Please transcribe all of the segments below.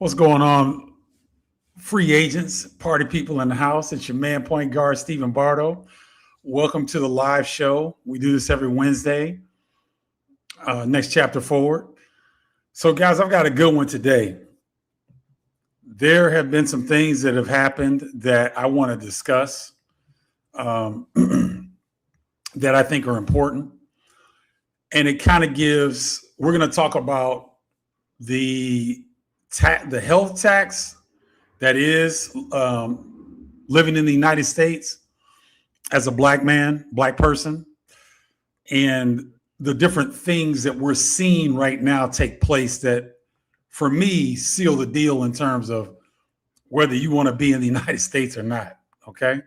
What's going on, free agents, party people in the house? It's your man, point guard, Stephen Bardo. Welcome to the live show. We do this every Wednesday. Next chapter forward. So, guys, I've got a good one today. There have been some things that have happened that I want to discuss that I think are important. And it kind of gives, we're going to talk about the health tax that is living in the United States as a black man, black person, and the different things that we're seeing right now take place that, for me, seal the deal in terms of whether you want to be in the United States or not. Okay.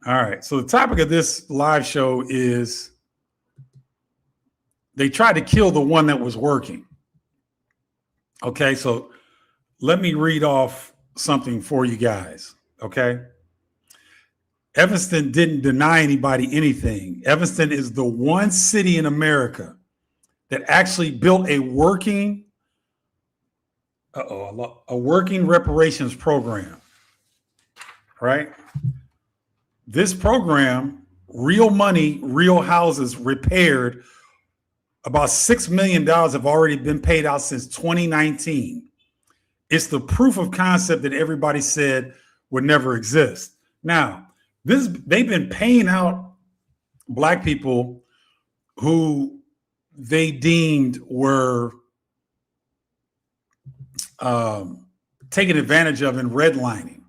All right. So the topic of this live show is they tried to kill the one that was working. Okay. So let me read off something for you guys. Okay. Evanston didn't deny anybody anything. Evanston is the one city in America that actually built a working reparations program, right? This program, real money, real houses repaired, about $6 million have already been paid out since 2019. It's the proof of concept that everybody said would never exist. Now, they've been paying out black people who they deemed were taken advantage of in redlining,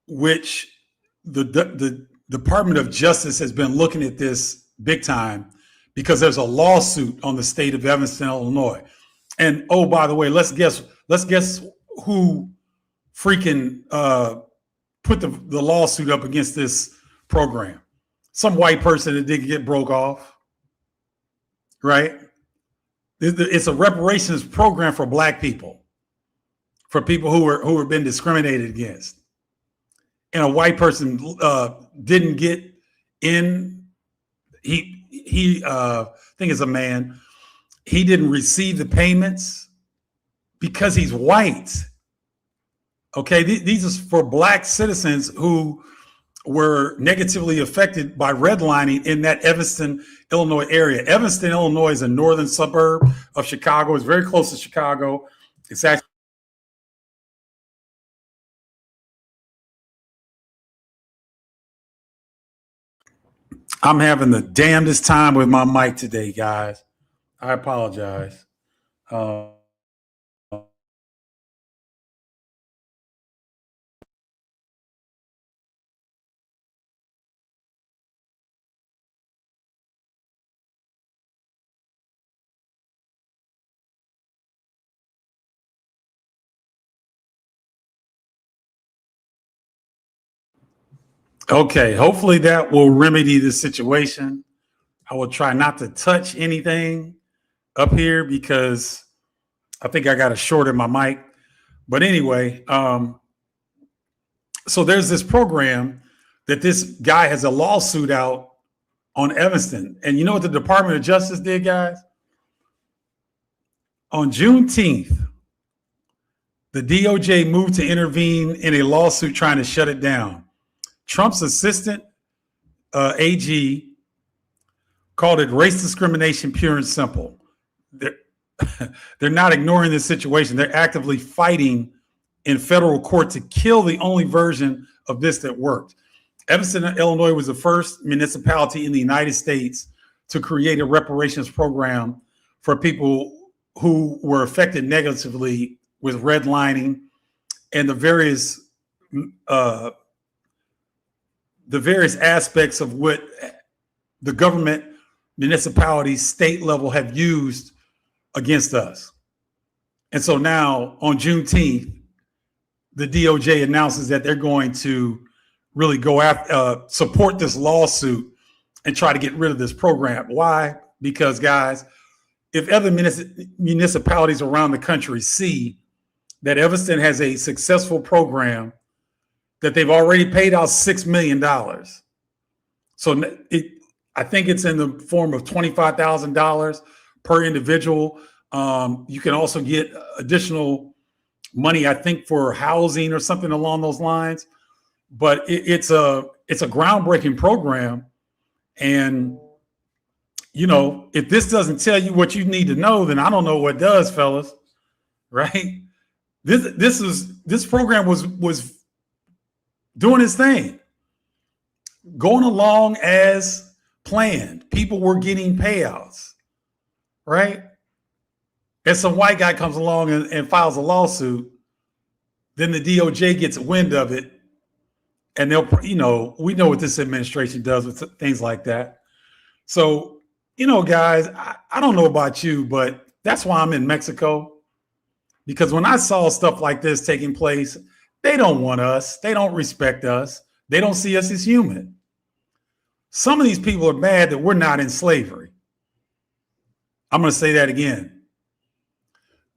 which the Department of Justice has been looking at this big time because there's a lawsuit on the state of Evanston, Illinois. And oh, by the way, let's guess who freaking put the lawsuit up against this program. Some white person that didn't get broke off, right? It's a reparations program for black people, for people who were been discriminated against. And a white person didn't get in. He I think it's a man. He didn't receive the payments because he's white. Okay, these are for black citizens who were negatively affected by redlining in that Evanston, Illinois area. Evanston, Illinois is a northern suburb of Chicago. It's very close to Chicago. It's actually I'm having the damnedest time with my mic today, guys. I apologize. Okay, hopefully that will remedy the situation. I will try not to touch anything up here because I think I got a short in my mic. But anyway, so there's this program that this guy has a lawsuit out on Evanston. And you know what the Department of Justice did, guys? On Juneteenth, the DOJ moved to intervene in a lawsuit trying to shut it down. Trump's assistant AG called it race discrimination, pure and simple. They're not ignoring this situation. They're actively fighting in federal court to kill the only version of this that worked. Evanston, Illinois was the first municipality in the United States to create a reparations program for people who were affected negatively with redlining and the various aspects of what the government, municipalities, state level have used against us. And so now on Juneteenth, the DOJ announces that they're going to really go after, support this lawsuit and try to get rid of this program. Why? Because, guys, if other municipalities around the country see that Evanston has a successful program, that they've already paid out $6 million. So I think it's in the form of $25,000 per individual You can also get additional money, I think, for housing or something along those lines. But it's a groundbreaking program, and if this doesn't tell you what you need to know, then I don't know what does, fellas. Right? This program was doing its thing, going along as planned. People were getting payouts, right? And some white guy comes along and files a lawsuit, then the DOJ gets wind of it, and they'll, we know what this administration does with things like that. So, guys, I don't know about you, but that's why I'm in Mexico. Because when I saw stuff like this taking place, they don't want us. They don't respect us. They don't see us as human. Some of these people are mad that we're not in slavery. I'm going to say that again.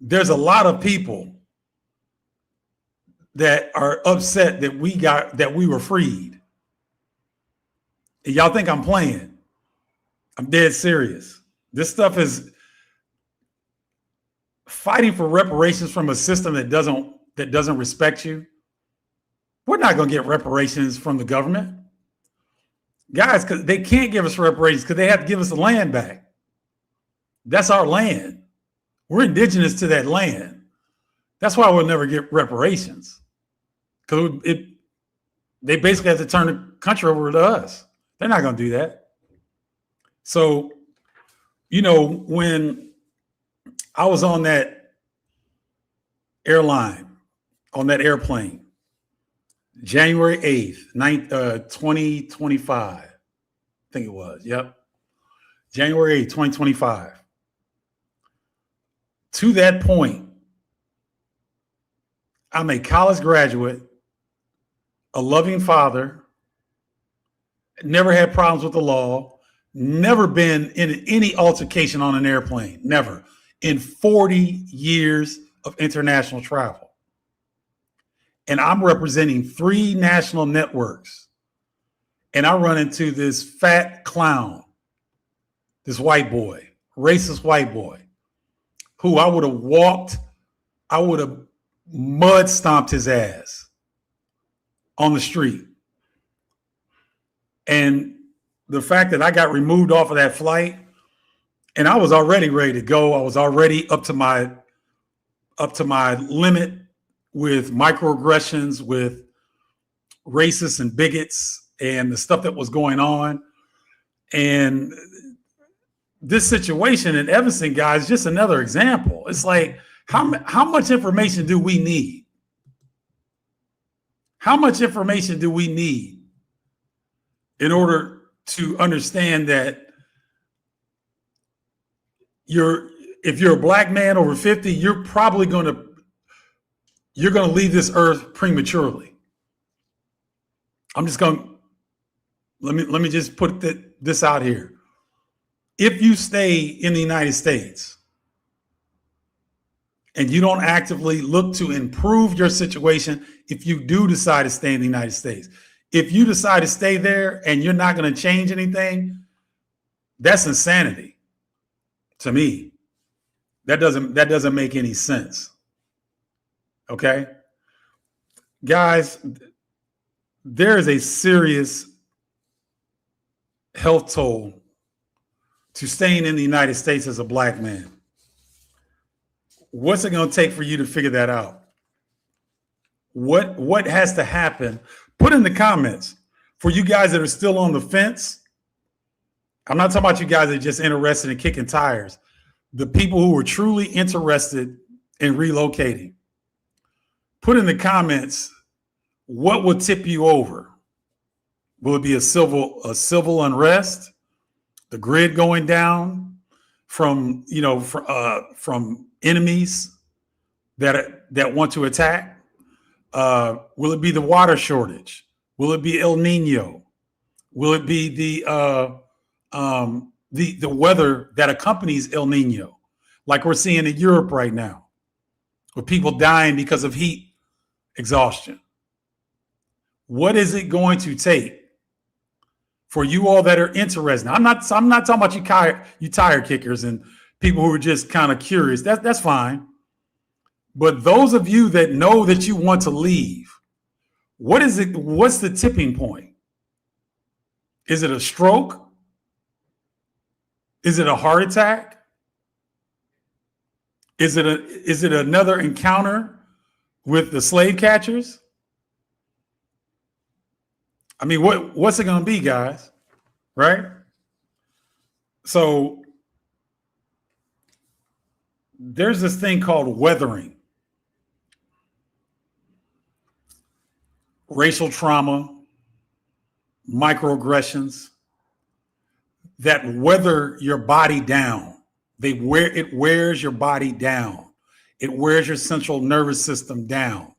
There's a lot of people that are upset that we were freed. And y'all think I'm playing. I'm dead serious. This stuff is fighting for reparations from a system that doesn't respect you. We're not going to get reparations from the government. Guys, because they can't give us reparations because they have to give us the land back. That's our land. We're indigenous to that land. That's why we'll never get reparations. Because they basically have to turn the country over to us. They're not going to do that. So, when I was on that airplane, January 8th, 2025, I think it was. Yep. January 8th, 2025. To that point, I'm a college graduate, a loving father, never had problems with the law, never been in any altercation on an airplane, never, in 40 years of international travel. And I'm representing 3 national networks. And I run into this fat clown, this white boy, racist white boy, who I would have mud stomped his ass on the street. And the fact that I got removed off of that flight, and I was already ready to go. I was already up to my limit with microaggressions, with racists and bigots, and the stuff that was going on. And this situation in Evanston, guys, is just another example. It's like, how much information do we need? How much information do we need in order to understand that if you're a black man over 50, you're probably going to leave this earth prematurely. I'm just going to let me just put this out here. If you stay in the United States and you don't actively look to improve your situation, if you do decide to stay in the United States, if you decide to stay there and you're not going to change anything, that's insanity to me. That doesn't make any sense. Okay? Guys, there is a serious health toll to staying in the United States as a black man. What's it going to take for you to figure that out? What has to happen? Put in the comments. For you guys that are still on the fence, I'm not talking about you guys that are just interested in kicking tires. The people who are truly interested in relocating. Put in the comments, what will tip you over? Will it be a civil unrest? The grid going down from enemies that want to attack? Will it be the water shortage? Will it be El Nino? Will it be the weather that accompanies El Nino, like we're seeing in Europe right now, with people dying because of heat exhaustion? What is it going to take for you all that are interested? I'm not talking about you tire kickers and people who are just kind of curious, that's fine. But those of you that know that you want to leave, what is it? What's the tipping point? Is it a stroke? Is it a heart attack? Is it another encounter with the slave catchers? I mean, what's it going to be, guys? Right? So there's this thing called weathering. Racial trauma, microaggressions that weather your body down. It wears your body down. It wears your central nervous system down.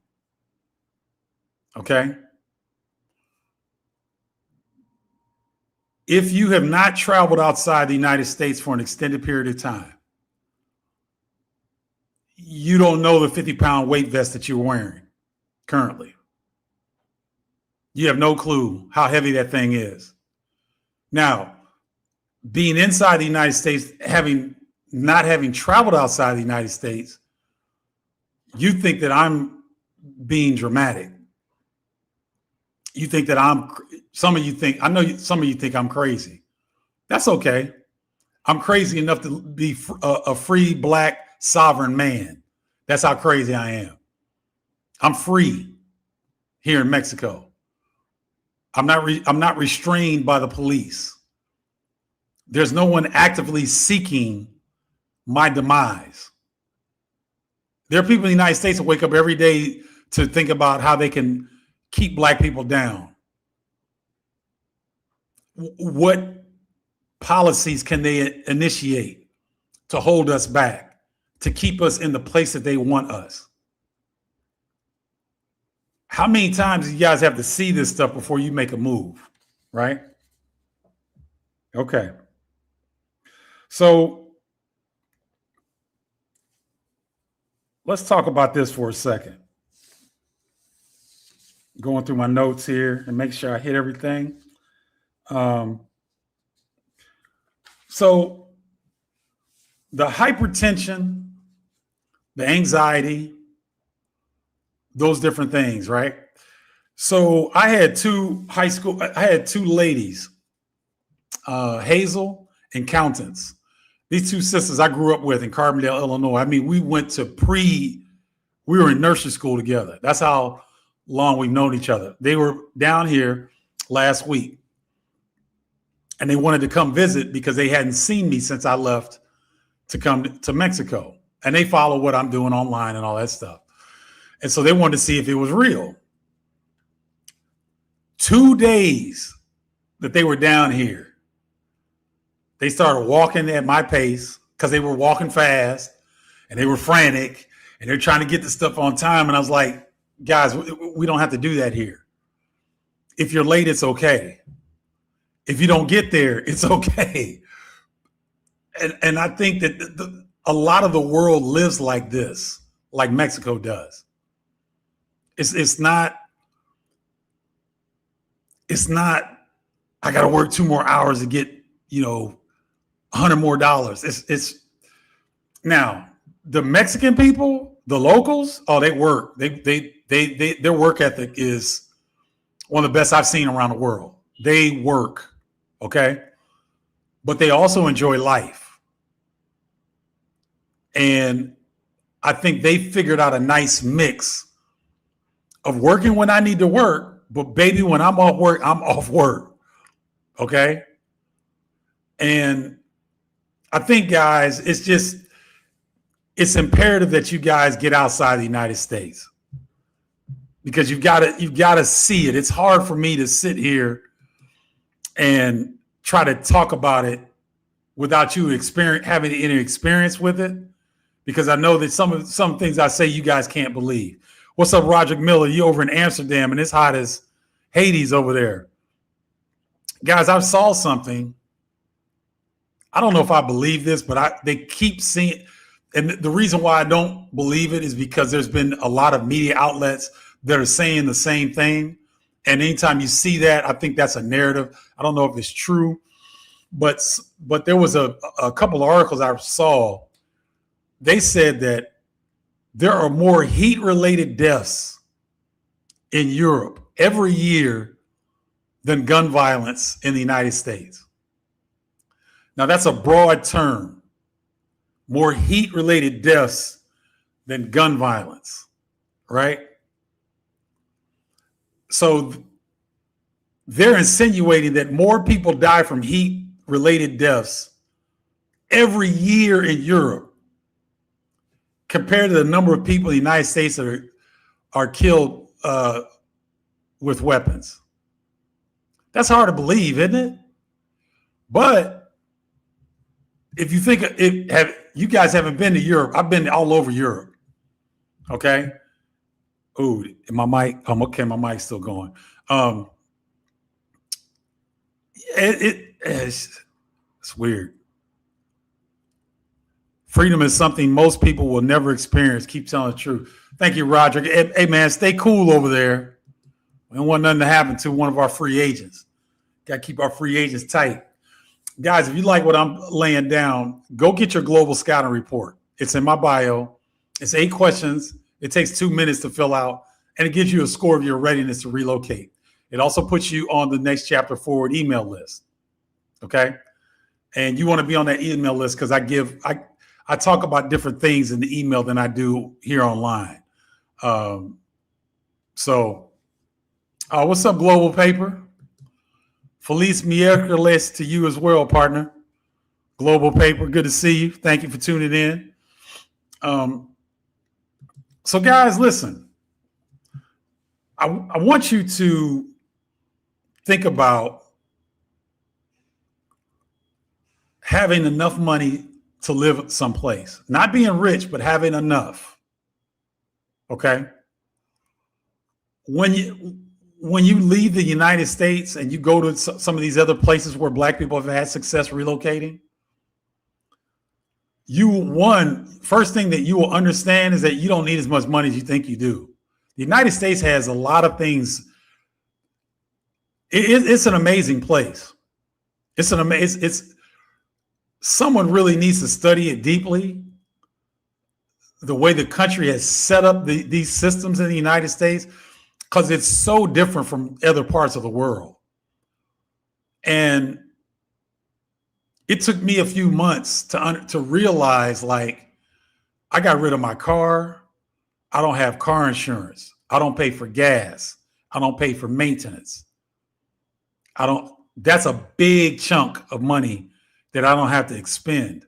Okay? If you have not traveled outside the United States for an extended period of time, you don't know the 50-pound weight vest that you're wearing currently. You have no clue how heavy that thing is. Now, being inside the United States, not having traveled outside the United States, you think that I'm being dramatic. You think that I know some of you think I'm crazy. That's okay. I'm crazy enough to be a free black sovereign man. That's how crazy I am. I'm free here in Mexico. I'm not restrained by the police. There's no one actively seeking my demise. There are people in the United States that wake up every day to think about how they can keep black people down. What policies can they initiate to hold us back, to keep us in the place that they want us? How many times do you guys have to see this stuff before you make a move, right? Okay. So let's talk about this for a second. Going through my notes here and make sure I hit everything. So the hypertension, the anxiety, those different things, right? So I had two ladies, Hazel and Countess. These two sisters I grew up with in Carbondale, Illinois. I mean, we were in nursery school together. That's how long we've known each other. They were down here last week and they wanted to come visit because they hadn't seen me since I left to come to Mexico. And they follow what I'm doing online and all that stuff. And so they wanted to see if it was real. 2 days that they were down here, they started walking at my pace because they were walking fast and they were frantic and they're trying to get the stuff on time. And I was like, guys, we don't have to do that here. If you're late, it's okay. If you don't get there, it's okay. And I think that a lot of the world lives like this, like Mexico does. It's not, I got to work 2 more hours to get, $100 more. It's now the Mexican people, the locals, they work. Their work ethic is one of the best I've seen around the world. They work. Okay. But they also enjoy life. And I think they figured out a nice mix of working when I need to work, but baby, when I'm off work, I'm off work. Okay. And I think, guys, it's imperative that you guys get outside the United States because you've got to see it. It's hard for me to sit here and try to talk about it without you having any experience with it, because I know that some things I say you guys can't believe. What's up, Roger Miller? You over in Amsterdam and it's hot as Hades over there. Guys, I saw something. I don't know if I believe this, but they keep seeing, and the reason why I don't believe it is because there's been a lot of media outlets that are saying the same thing. And anytime you see that, I think that's a narrative. I don't know if it's true, but there was a couple of articles I saw. They said that there are more heat-related deaths in Europe every year than gun violence in the United States. Now, that's a broad term. More heat-related deaths than gun violence, right? So they're insinuating that more people die from heat-related deaths every year in Europe compared to the number of people in the United States that are killed with weapons. That's hard to believe, isn't it? But if you think you guys haven't been to Europe, I've been all over Europe. Okay. Ooh, my mic. Okay, my mic's still going. It's weird. Freedom is something most people will never experience. Keep telling the truth. Thank you, Roger. Hey, man, stay cool over there. We don't want nothing to happen to one of our free agents. Got to keep our free agents tight. Guys, if you like what I'm laying down, go get your Global Scouting Report. It's in my bio. It's 8 questions. It takes 2 minutes to fill out, and it gives you a score of your readiness to relocate. It also puts you on the Next Chapter Forward email list. Okay? And you want to be on that email list because I talk about different things in the email than I do here online. What's up, Global Paper? Feliz miércoles to you as well, partner. Global Paper, good to see you. Thank you for tuning in. So, guys, listen. I want you to think about having enough money to live someplace. Not being rich, but having enough. Okay? When you leave the United States and you go to some of these other places where Black people have had success relocating, first thing that you will understand is that you don't need as much money as you think you do. The United States has a lot of things. It's an amazing place. Someone really needs to study it deeply. The way the country has set up these systems in the United States, because it's so different from other parts of the world. And it took me a few months to realize, like, I got rid of my car. I don't have car insurance. I don't pay for gas. I don't pay for maintenance. That's a big chunk of money that I don't have to expend.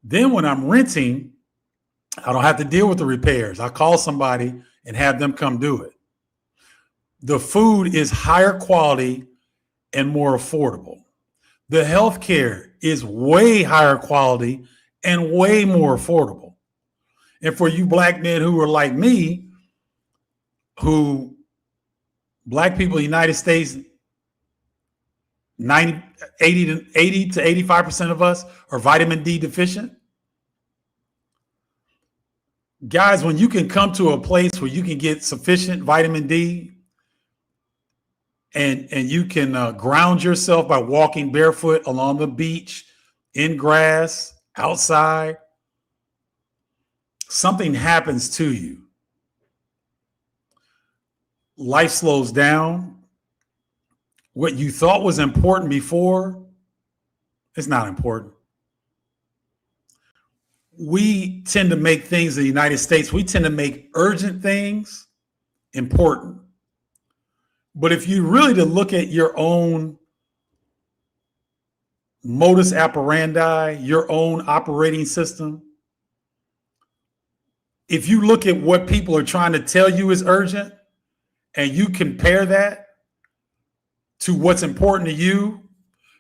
Then when I'm renting, I don't have to deal with the repairs. I call somebody and have them come do it. The food is higher quality and more affordable. The healthcare is way higher quality and way more affordable. And for you Black men who are like me, Black people in the United States, 80 to 85% of us are vitamin D deficient. Guys, when you can come to a place where you can get sufficient vitamin D and you can ground yourself by walking barefoot along the beach, in grass, outside, something happens to you. Life slows down. What you thought was important before, it's not important. We tend to make things in the United States, we tend to make urgent things important. But if you really to look at your own modus operandi, your own operating system, if you look at what people are trying to tell you is urgent and you compare that to what's important to you,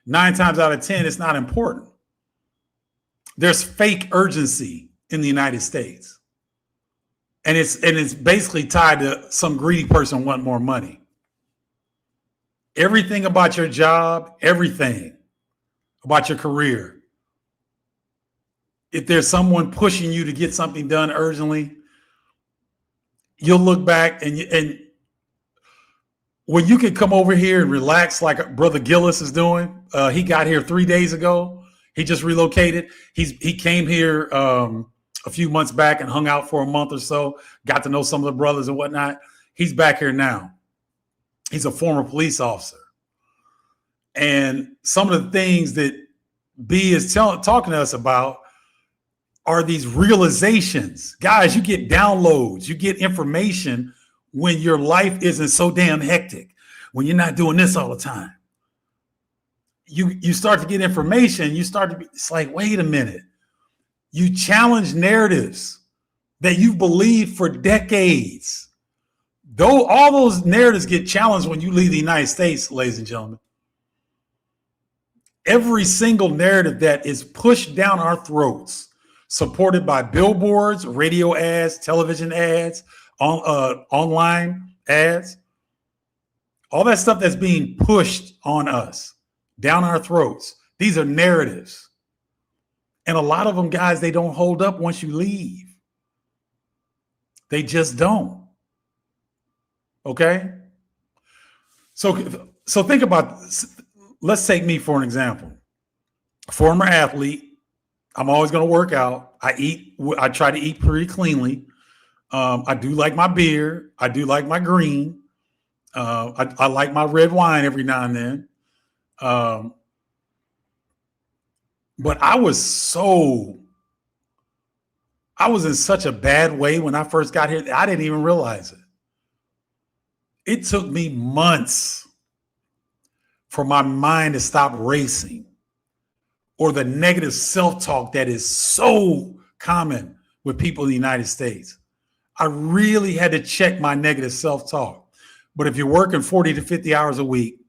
9 times out of 10, it's not important. There's fake urgency in the United States. And it's basically tied to some greedy person wanting more money. Everything about your job, everything about your career, if there's someone pushing you to get something done urgently, you'll look back and when you can come over here and relax like Brother Gillis is doing. He got here 3 days ago. He just relocated. He came here a few months back and hung out for a month or so, got to know some of the brothers and whatnot. He's back here now. He's a former police officer. And some of the things that B is talking to us about are these realizations. Guys, you get downloads, you get information when your life isn't so damn hectic, when you're not doing this all the time. You start to get information, you start to be, it's like, wait a minute. You challenge narratives that you've believed for decades. Though all those narratives get challenged when you leave the United States, ladies and gentlemen. Every single narrative that is pushed down our throats, supported by billboards, radio ads, television ads, online ads, all that stuff that's being pushed on us, down our throats. These are narratives. And a lot of them, guys, they don't hold up once you leave. They just don't. Okay? So think about this. Let's take me for an example. Former athlete. I'm always going to work out. I try to eat pretty cleanly. I do like my beer. I do like my green. I like my red wine every now and then. But I was in such a bad way when I first got here. I didn't even realize it. It took me months for my mind to stop racing, or the negative self-talk that is so common with people in the United States. I really had to check my negative self-talk. But if you're working 40 to 50 hours a week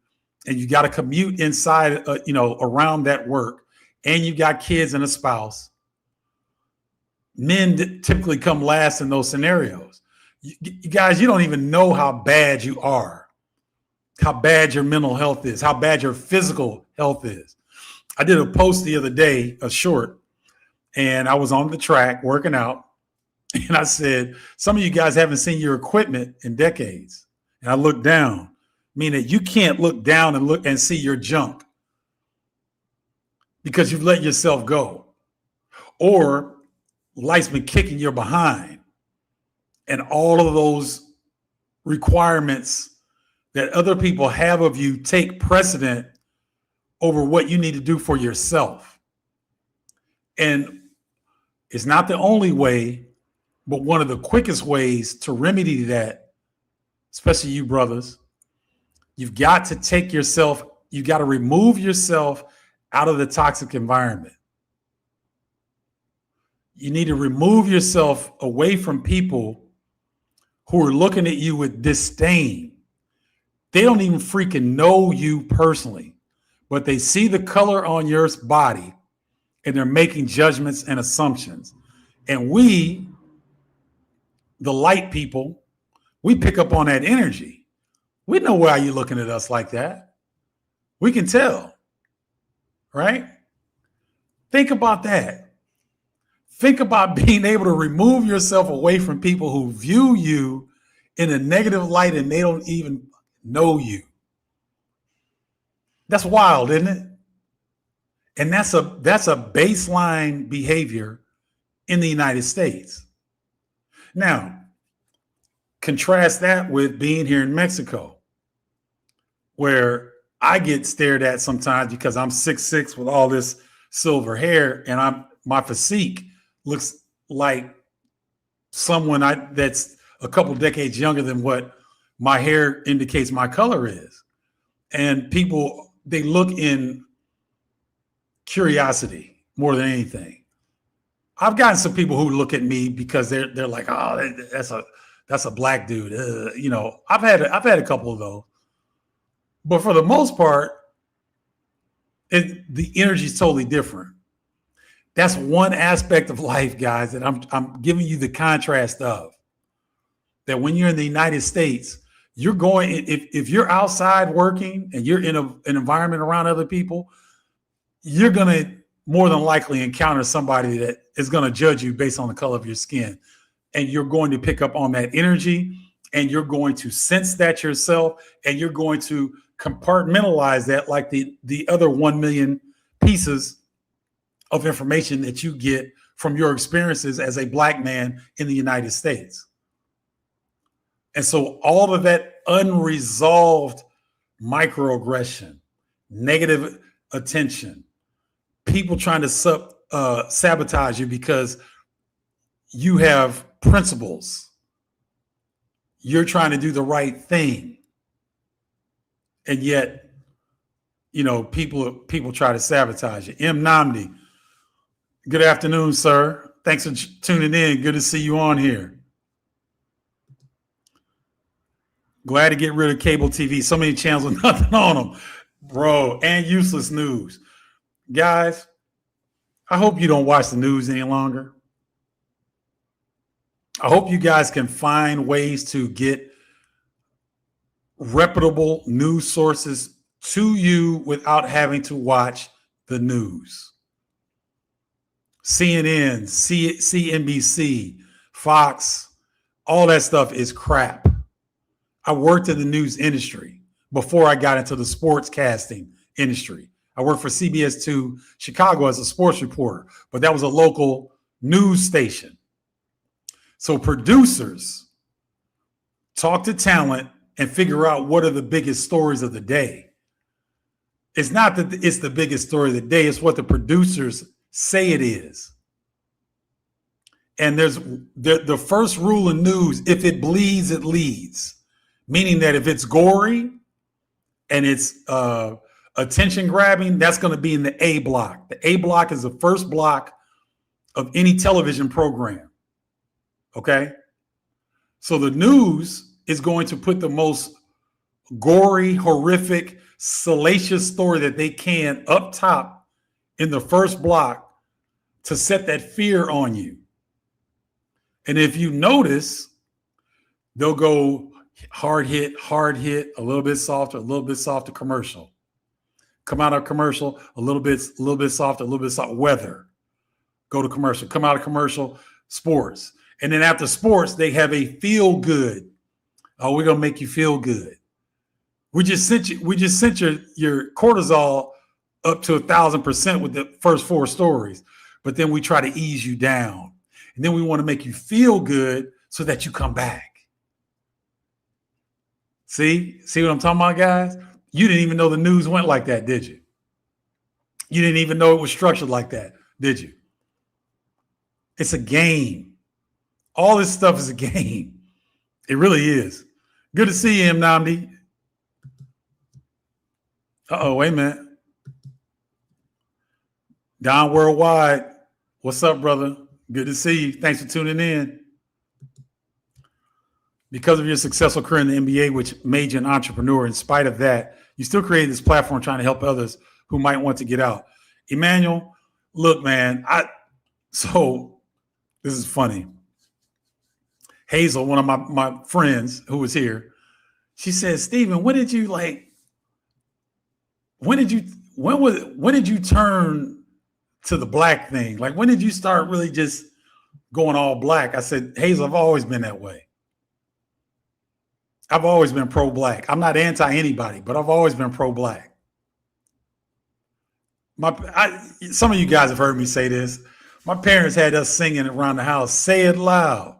and you got to commute inside, around that work, and you got kids and a spouse, men typically come last in those scenarios. You guys, you don't even know how bad you are, how bad your mental health is, how bad your physical health is. I did a post the other day, a short, and I was on the track working out. And I said, some of you guys haven't seen your equipment in decades. And I looked down, meaning you can't look down and look and see your junk because you've let yourself go. Or life's been kicking your behind. And all of those requirements that other people have of you take precedent over what you need to do for yourself. And it's not the only way, but one of the quickest ways to remedy that, especially you brothers, you've got to remove yourself out of the toxic environment. You need to remove yourself away from people who are looking at you with disdain. They don't even freaking know you personally, but they see the color on your body and they're making judgments and assumptions. And we, the light people, we pick up on that energy. We know why you're looking at us like that. We can tell, right? Think about that. Think about being able to remove yourself away from people who view you in a negative light and they don't even know you. That's wild, isn't it? And that's a baseline behavior in the United States. Now, contrast that with being here in Mexico, where I get stared at sometimes because I'm 6'6" with all this silver hair, and my physique looks like someone that's a couple decades younger than what my hair indicates my color is. And people, they look in curiosity more than anything. I've gotten some people who look at me because they're like, oh, that's a black dude. I've had a couple of those, but for the most part, the energy is totally different. That's one aspect of life, guys, that I'm giving you the contrast of. That when you're in the United States, you're going, if you're outside working and you're in an environment around other people, you're going to more than likely encounter somebody that is going to judge you based on the color of your skin. And you're going to pick up on that energy and you're going to sense that yourself, and you're going to compartmentalize that like the other 1 million pieces of information that you get from your experiences as a Black man in the United States. And so all of that unresolved microaggression, negative attention, people trying to sabotage you because you have principles. You're trying to do the right thing. And yet, people try to sabotage you. M. Namdi, good afternoon, sir. Thanks for tuning in. Good to see you on here. Glad to get rid of cable TV. So many channels with nothing on them, bro, and useless news. Guys, I hope you don't watch the news any longer. I hope you guys can find ways to get reputable news sources to you without having to watch the news. CNN, CNBC, Fox, all that stuff is crap. I worked in the news industry before I got into the sports casting industry. I worked for CBS 2 Chicago as a sports reporter, but that was a local news station. So producers talk to talent and figure out what are the biggest stories of the day. It's not that it's the biggest story of the day, it's what the producers say it is. And there's the first rule in news: if it bleeds, it leads. Meaning that if it's gory and it's attention grabbing, that's going to be in the A block. The A block is the first block of any television program. Okay? So the news is going to put the most gory, horrific, salacious story that they can up top in the first block to set that fear on you. And if you notice, they'll go hard hit, a little bit softer commercial. Come out of commercial, a little bit softer, weather. Go to commercial, come out of commercial, sports. And then after sports, they have a feel good. Oh, we're gonna make you feel good. We just sent your cortisol up to 1,000% with the first 4 stories, but then we try to ease you down. And then we want to make you feel good so that you come back. See what I'm talking about, guys? You didn't even know the news went like that, did you? You didn't even know it was structured like that, did you? It's a game. All this stuff is a game. It really is. Good to see you, M. Namdi. Wait a minute. Don Worldwide. What's up, brother? Good to see you. Thanks for tuning in. Because of your successful career in the NBA, which made you an entrepreneur, in spite of that, you still created this platform trying to help others who might want to get out. Emmanuel, look, man, so this is funny. Hazel, one of my friends who was here, she said, Stephen, when did you turn to the black thing? Like, when did you start really just going all black? I said, Hazel, I've always been that way. I've always been pro-black. I'm not anti-anybody, but I've always been pro-black. Some of you guys have heard me say this. My parents had us singing around the house, say it loud.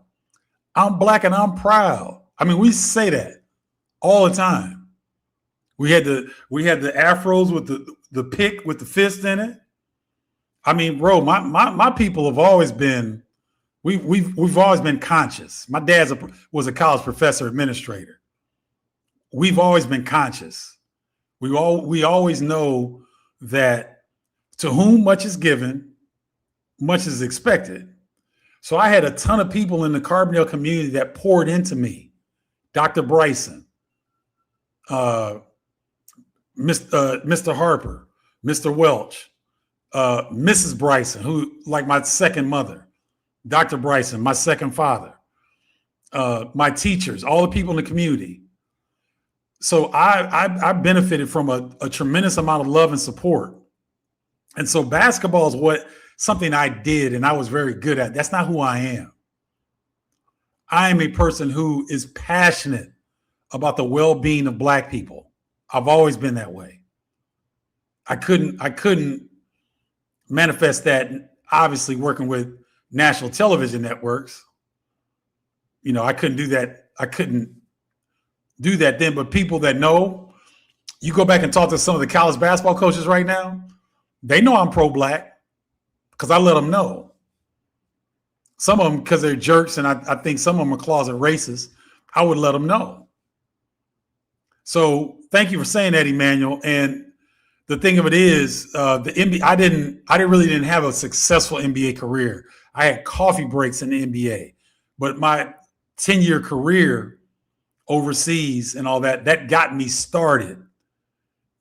I'm black and I'm proud. I mean, we say that all the time. We had the afros with the pick with the fist in it. I mean, bro, my people have always been, we've always been conscious. My dad was a college professor administrator. We've always been conscious. We always know that to whom much is given, much is expected. So I had a ton of people in the Carbondale community that poured into me. Dr. Bryson, Mr. Harper, Mr. Welch, Mrs. Bryson, who like my second mother, Dr. Bryson, my second father, my teachers, all the people in the community. So I benefited from a tremendous amount of love and support. And so basketball is something I did and I was very good at. That's not who I am. I am a person who is passionate about the well-being of Black people. I've always been that way. I couldn't manifest that, obviously working with national television networks. I couldn't do that. I couldn't do that then. But people that know, you go back and talk to some of the college basketball coaches right now, they know I'm pro-Black because I let them know. Some of them because they're jerks, and I think some of them are closet racists. I would let them know. So thank you for saying that, Emmanuel. And the thing of it is, the NBA. I really didn't have a successful NBA career. I had coffee breaks in the NBA, but my 10-year career overseas and all that got me started.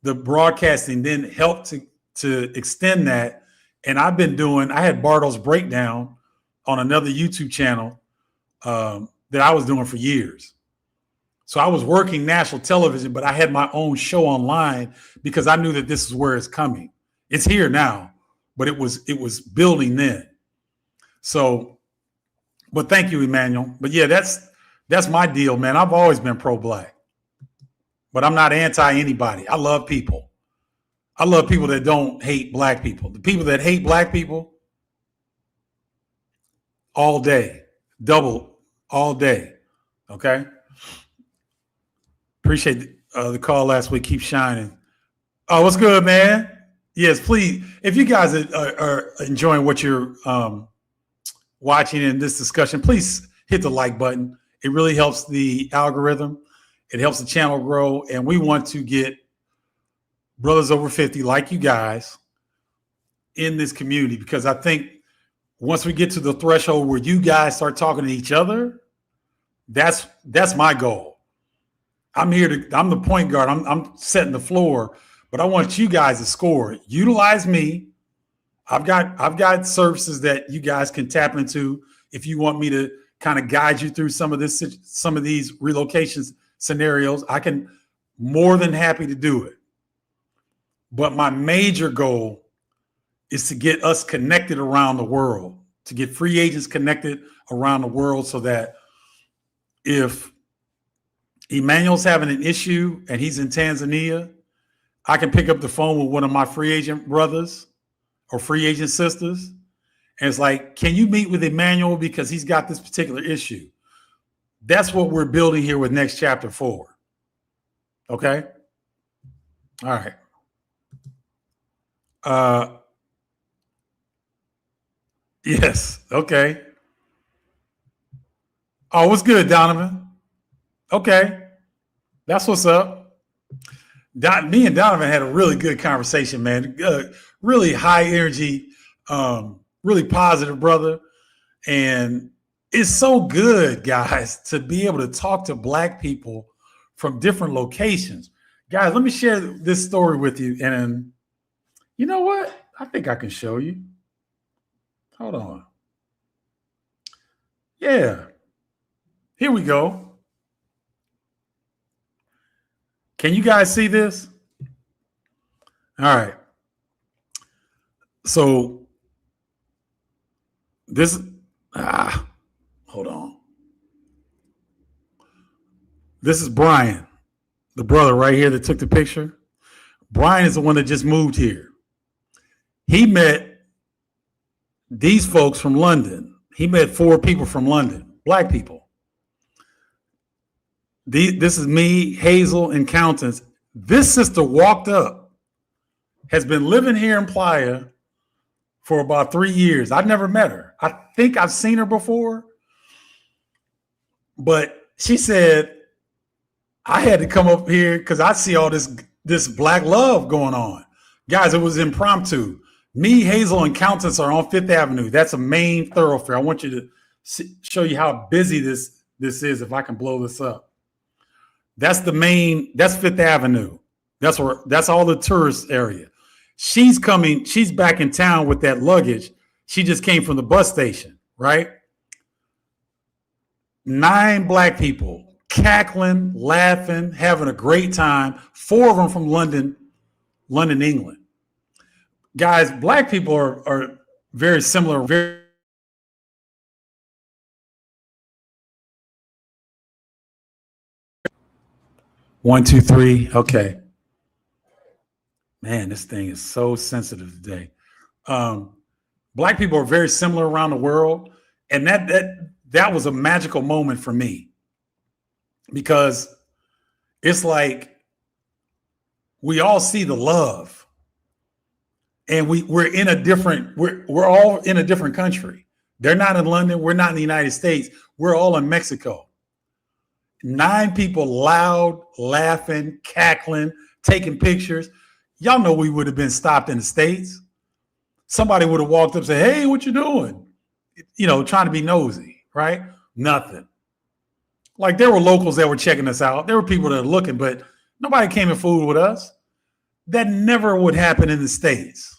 The broadcasting then helped to extend that. And I had Bartle's Breakdown on another YouTube channel that I was doing for years. So I was working national television, but I had my own show online because I knew that this is where it's coming. It's here now, but it was building then. So, but thank you, Emmanuel. But yeah, that's my deal, man. I've always been pro-Black, but I'm not anti anybody. I love people. I love people that don't hate Black people. The people that hate Black people, all day, double, all day. Okay. Appreciate the call last week. Keep shining. Oh, what's good, man? Yes, please. If you guys are enjoying what you're watching in this discussion, please hit the like button. It really helps the algorithm. It helps the channel grow. And we want to get brothers over 50 like you guys in this community, because I think once we get to the threshold where you guys start talking to each other, that's my goal. I'm the point guard. I'm setting the floor, but I want you guys to score. Utilize me. I've got services that you guys can tap into if you want me to kind of guide you through some of these relocations scenarios. I can more than happy to do it. But my major goal is to get us connected around the world, to get free agents connected around the world, so that if Emmanuel's having an issue and he's in Tanzania, I can pick up the phone with one of my free agent brothers or free agent sisters. And it's like, can you meet with Emmanuel because he's got this particular issue? That's what we're building here with Next Chapter 4. Okay. All right. Yes. Okay. Oh, what's good, Donovan? Okay. That's what's up. Me and Donovan had a really good conversation, man. Really high energy, really positive brother. And it's so good, guys, to be able to talk to Black people from different locations. Guys, let me share this story with you. And you know what? I think I can show you. Hold on. Yeah. Here we go. Can you guys see this? All right. So this, hold on. This is Brian, the brother right here that took the picture. Brian is the one that just moved here. He met these folks from London. He met 4 people from London, Black people. This is me, Hazel, and Countess. This sister walked up, has been living here in Playa for about 3 years. I've never met her. I think I've seen her before, but she said, I had to come up here because I see all this Black love going on. Guys, it was impromptu. Me, Hazel, and Countess are on 5th Avenue. That's a main thoroughfare. I want you to show you how busy this is, if I can blow this up. That's 5th Avenue. That's all the tourist area. She's back in town with that luggage. She just came from the bus station, right? 9 Black people cackling, laughing, having a great time. 4 of them from London, England. Guys, Black people are very similar, very 1, 2, 3. Okay. Man, this thing is so sensitive today. Black people are very similar around the world, and that was a magical moment for me because it's like we all see the love, and we're in a different we're all in a different country. They're not in London. We're not in the United States. We're all in Mexico. 9 people loud, laughing, cackling, taking pictures. Y'all know we would have been stopped in the States. Somebody would have walked up and said, hey, what you doing? Trying to be nosy, right? Nothing. Like there were locals that were checking us out. There were people that were looking, but nobody came and fooled with us. That never would happen in the States.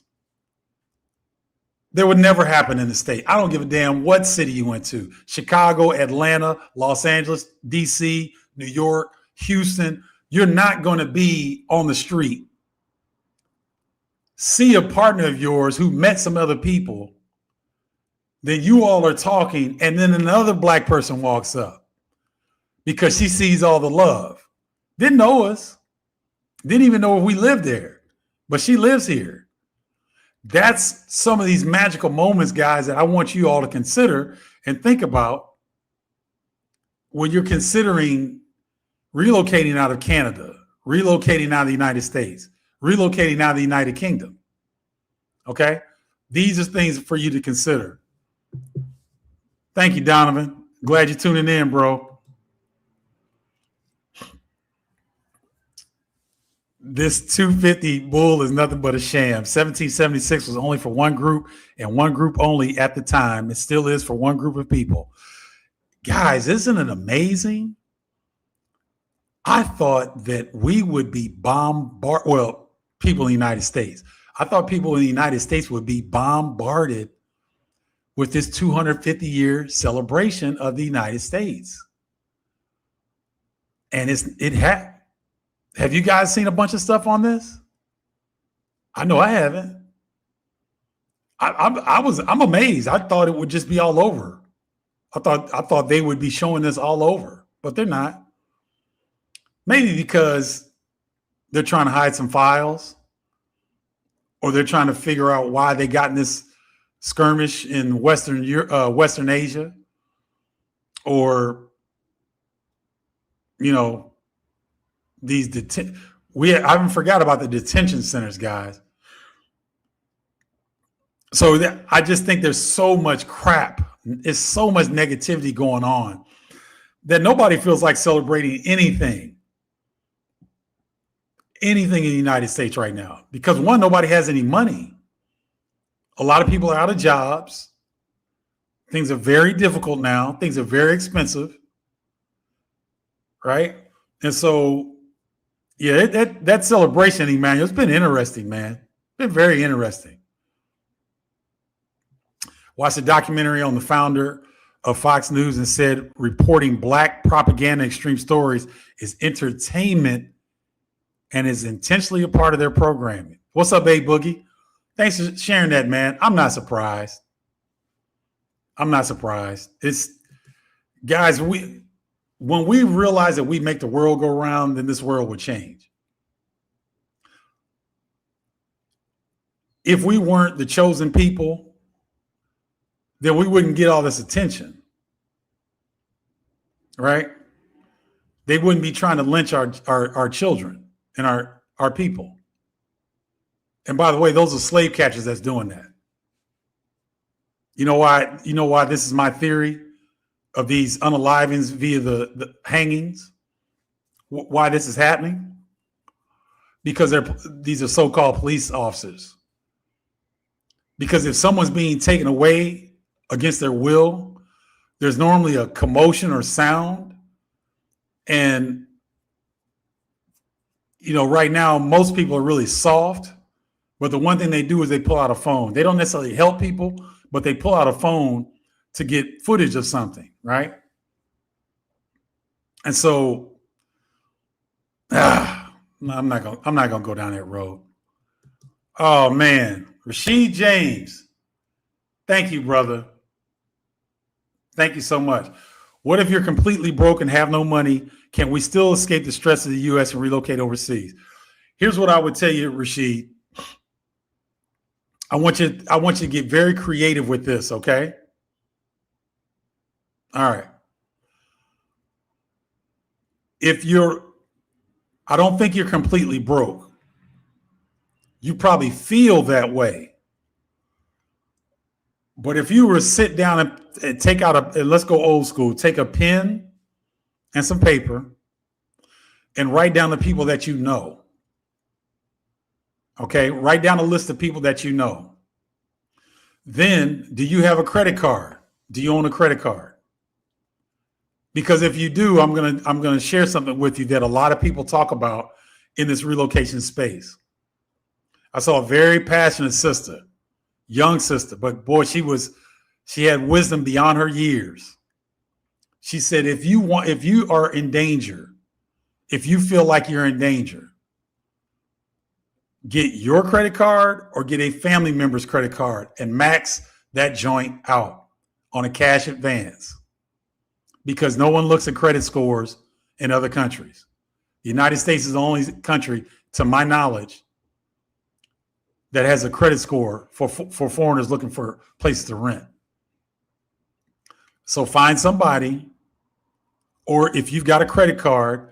That would never happen in the state. I don't give a damn what city you went to. Chicago, Atlanta, Los Angeles, DC, New York, Houston. You're not going to be on the street. See a partner of yours who met some other people. Then you all are talking, and then another black person walks up because she sees all the love. Didn't know us. Didn't even know if we lived there. But she lives here. That's some of these magical moments, guys, that I want you all to consider and think about when you're considering relocating out of Canada, relocating out of the United States, relocating out of the United Kingdom. Okay? These are things for you to consider. Thank you, Donovan. Glad you're tuning in, bro. This 250 bull is nothing but a sham. 1776 was only for one group and one group only at the time. It still is for one group of people. Guys, isn't it amazing? I thought that we would be bombarded. Well, people in the United States. I thought people in the United States would be bombarded with this 250-year celebration of the United States. And it had. Have you guys seen a bunch of stuff on this? I know I haven't. I'm amazed. I thought it would just be all over. I thought they would be showing this all over, but they're not. Maybe because they're trying to hide some files, or they're trying to figure out why they got in this skirmish in Western Asia, or these I haven't forgot about the detention centers, guys. So I just think there's so much crap. There's so much negativity going on that nobody feels like celebrating anything in the United States right now. Because one, nobody has any money. A lot of people are out of jobs. Things are very difficult now. Things are very expensive. Right? And so, yeah, that celebration, Emmanuel, it's been interesting, man. It's been very interesting. Watched a documentary on the founder of Fox News and said reporting black propaganda extreme stories is entertainment and is intentionally a part of their programming. What's up, A Boogie? Thanks for sharing that, man. I'm not surprised. It's, guys, when we realize that we make the world go round, then this world would change. If we weren't the chosen people, then we wouldn't get all this attention, right? They wouldn't be trying to lynch our children and our people. And by the way, those are slave catchers that's doing that. You know why this is my theory of these unalivings via the hangings? Why this is happening? Because these are so-called police officers. Because if someone's being taken away against their will, there's normally a commotion or sound. And, right now, most people are really soft. But the one thing they do is they pull out a phone. They don't necessarily help people, but they pull out a phone to get footage of something, right? And so, I'm not gonna go down that road. Oh man, Rashid James, thank you, brother. Thank you so much. What if you're completely broke and have no money? Can we still escape the stress of the U.S. and relocate overseas? Here's what I would tell you, Rashid. I want you to get very creative with this, okay? All right. I don't think you're completely broke. You probably feel that way. But if you were to sit down and take out let's go old school, take a pen and some paper and write down the people that you know. Okay, write down a list of people that you know. Then, do you have a credit card? Do you own a credit card? Because if you do, I'm gonna share something with you that a lot of people talk about in this relocation space. I saw a very passionate sister, young sister, but boy, she had wisdom beyond her years. She said, if you are in danger, if you feel like you're in danger, get your credit card or get a family member's credit card and max that joint out on a cash advance, because no one looks at credit scores in other countries. The United States is the only country, to my knowledge, that has a credit score for foreigners looking for places to rent. So find somebody, or if you've got a credit card,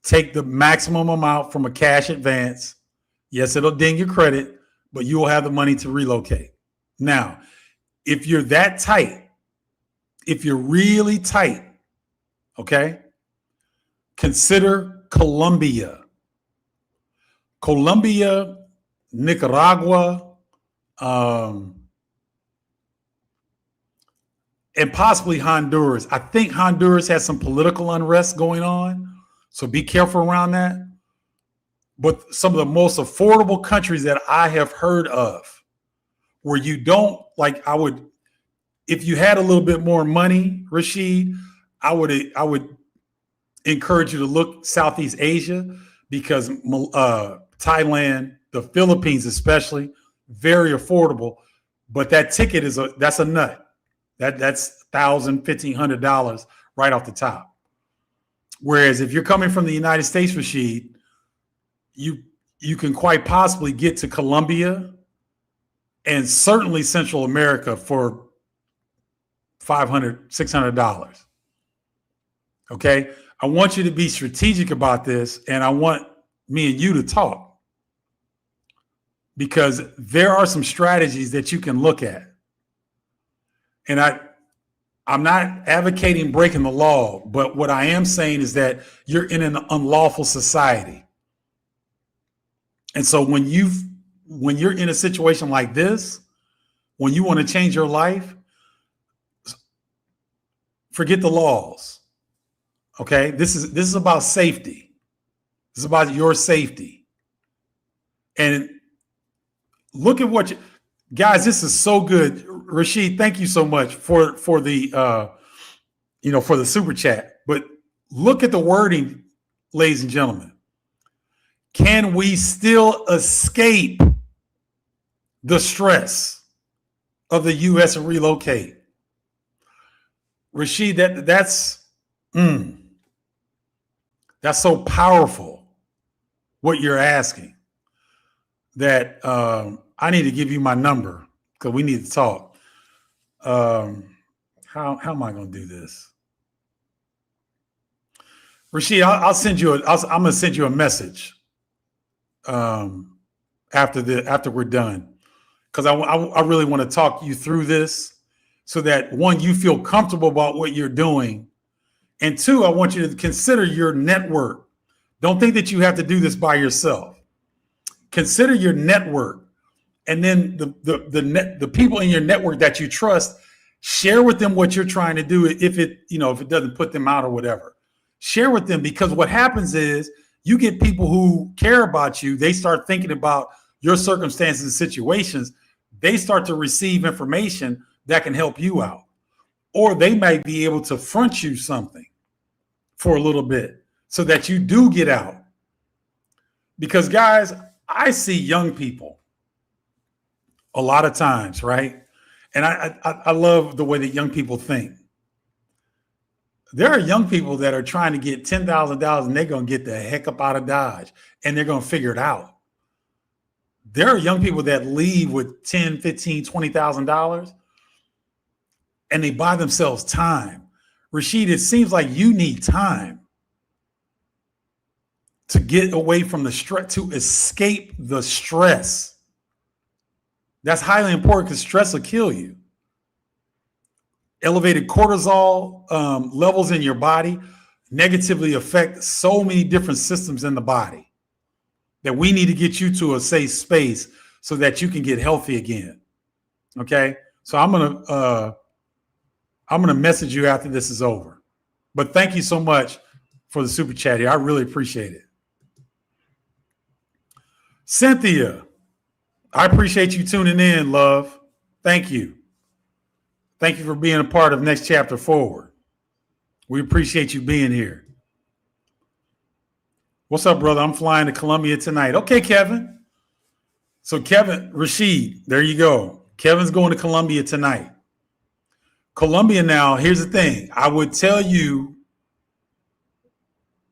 take the maximum amount from a cash advance. Yes, it'll ding your credit, but you will have the money to relocate. Now, if you're that tight, if you're really tight, okay, consider Colombia. Colombia, Nicaragua, and possibly Honduras. I think Honduras has some political unrest going on, so be careful around that. But some of the most affordable countries that I have heard of, where you don't, like, if you had a little bit more money, Rashid, I would encourage you to look Southeast Asia, because Thailand, the Philippines especially, very affordable. But that ticket that's a nut. That's $1,000, $1,500 right off the top. Whereas if you're coming from the United States, Rashid, you can quite possibly get to Colombia and certainly Central America for $500, $600. Okay, I want you to be strategic about this, and I want me and you to talk, because there are some strategies that you can look at. And I'm not advocating breaking the law, but what I am saying is that you're in an unlawful society. And so when you're in a situation like this, when you want to change your life, forget the laws. Okay? This is about safety. This is about your safety. And look at guys, this is so good. Rashid, thank you so much for the for the super chat. But look at the wording, ladies and gentlemen. Can we still escape the stress of the U.S. and relocate? Rashid, that's so powerful, what you're asking, that I need to give you my number, because we need to talk. How am I going to do this? Rashid, I'm going to send you a message after we're done, because I really want to talk you through this, so that, one, you feel comfortable about what you're doing, and two, I want you to consider your network. Don't think that you have to do this by yourself. Consider your network, and then the people in your network that you trust, share with them what you're trying to do. If it doesn't put them out or whatever, share with them, because what happens is you get people who care about you. They start thinking about your circumstances and situations. They start to receive information that can help you out, or they might be able to front you something for a little bit so that you do get out. Because, guys, I see young people a lot of times, right? And I love the way that young people think. There are young people that are trying to get $10,000 and they're going to get the heck up out of Dodge and they're going to figure it out. There are young people that leave with $10, $15, $20,000 and they buy themselves time. Rashid, it seems like you need time to get away from the stress, to escape the stress. That's highly important because stress will kill you. Elevated cortisol levels in your body negatively affect so many different systems in the body that we need to get you to a safe space so that you can get healthy again. Okay, so I'm gonna message you after this is over. But thank you so much for the super chat here. I really appreciate it. Cynthia, I appreciate you tuning in, love. Thank you. Thank you for being a part of Next Chapter Forward. We appreciate you being here. What's up, brother? I'm flying to Colombia tonight. Okay, Kevin. So Kevin, Rashid, there you go. Kevin's going to Colombia tonight. Colombia now, here's the thing. I would tell you,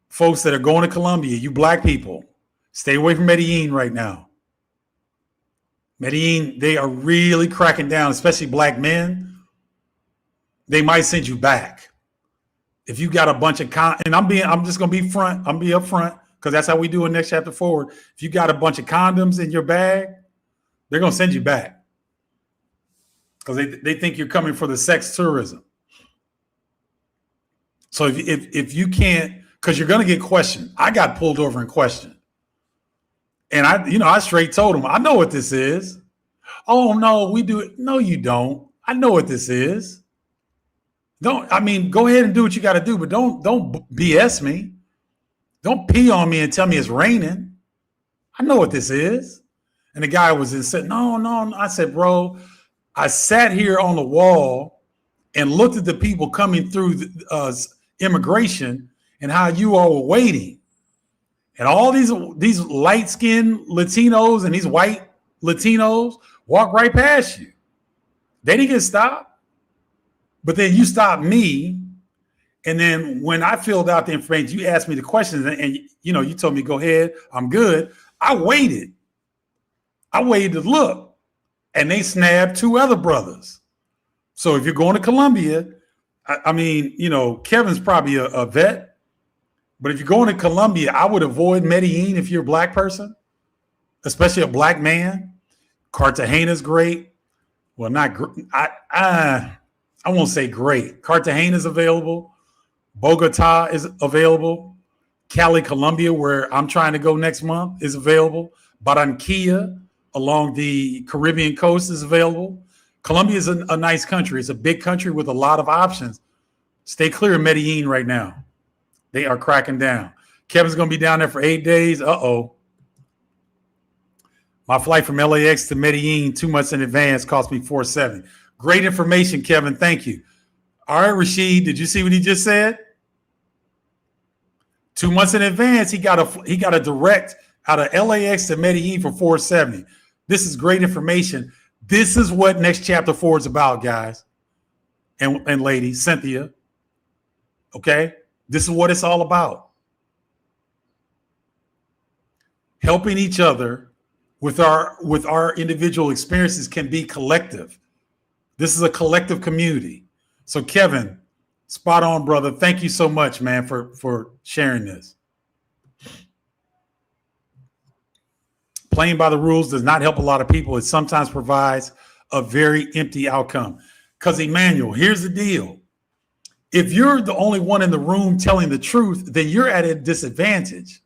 folks that are going to Colombia, you black people, stay away from Medellin right now. Medellin, they are really cracking down, especially black men. They might send you back. If you got a bunch of and I'm just gonna be up front because that's how we do it Next Chapter Forward. If you got a bunch of condoms in your bag, they're gonna send you back because they think you're coming for the sex tourism. So if you can't, because you're gonna get questioned. I got pulled over and questioned, and I straight told them, I know what this is. Oh no, we do it. No, you don't. I know what this is. Go ahead and do what you got to do, but don't BS me. Don't pee on me and tell me it's raining. I know what this is. And the guy was and said, no. I said, bro, I sat here on the wall and looked at the people coming through immigration and how you all were waiting. And all these light-skinned Latinos and these white Latinos walk right past you. They didn't get stopped. But then you stopped me, and then when I filled out the information, you asked me the questions, and you told me, go ahead, I'm good. I waited to look, and they snapped two other brothers. So if you're going to Colombia, Kevin's probably a vet, but if you're going to Colombia, I would avoid Medellin if you're a black person, especially a black man. Cartagena's great. Well, not great. I won't say great. Cartagena is available. Bogota is available. Cali, Colombia, where I'm trying to go next month, is available. Barranquilla along the Caribbean coast is available. Colombia is a nice country. It's a big country with a lot of options. Stay clear of Medellin right now. They are cracking down. Kevin's going to be down there for 8 days. Uh-oh. My flight from LAX to Medellin 2 months in advance cost me $470. Great information, Kevin. Thank you. All right, Rashid, did you see what he just said? 2 months in advance, he got a direct out of LAX to Medellin for $470. This is great information. This is what Next Chapter Forward is about, guys and ladies, Cynthia. Okay? This is what it's all about. Helping each other with our individual experiences can be collective. This is a collective community. So Kevin, spot on, brother. Thank you so much, man, for sharing this. Playing by the rules does not help a lot of people. It sometimes provides a very empty outcome. Because Emmanuel, here's the deal. If you're the only one in the room telling the truth, then you're at a disadvantage.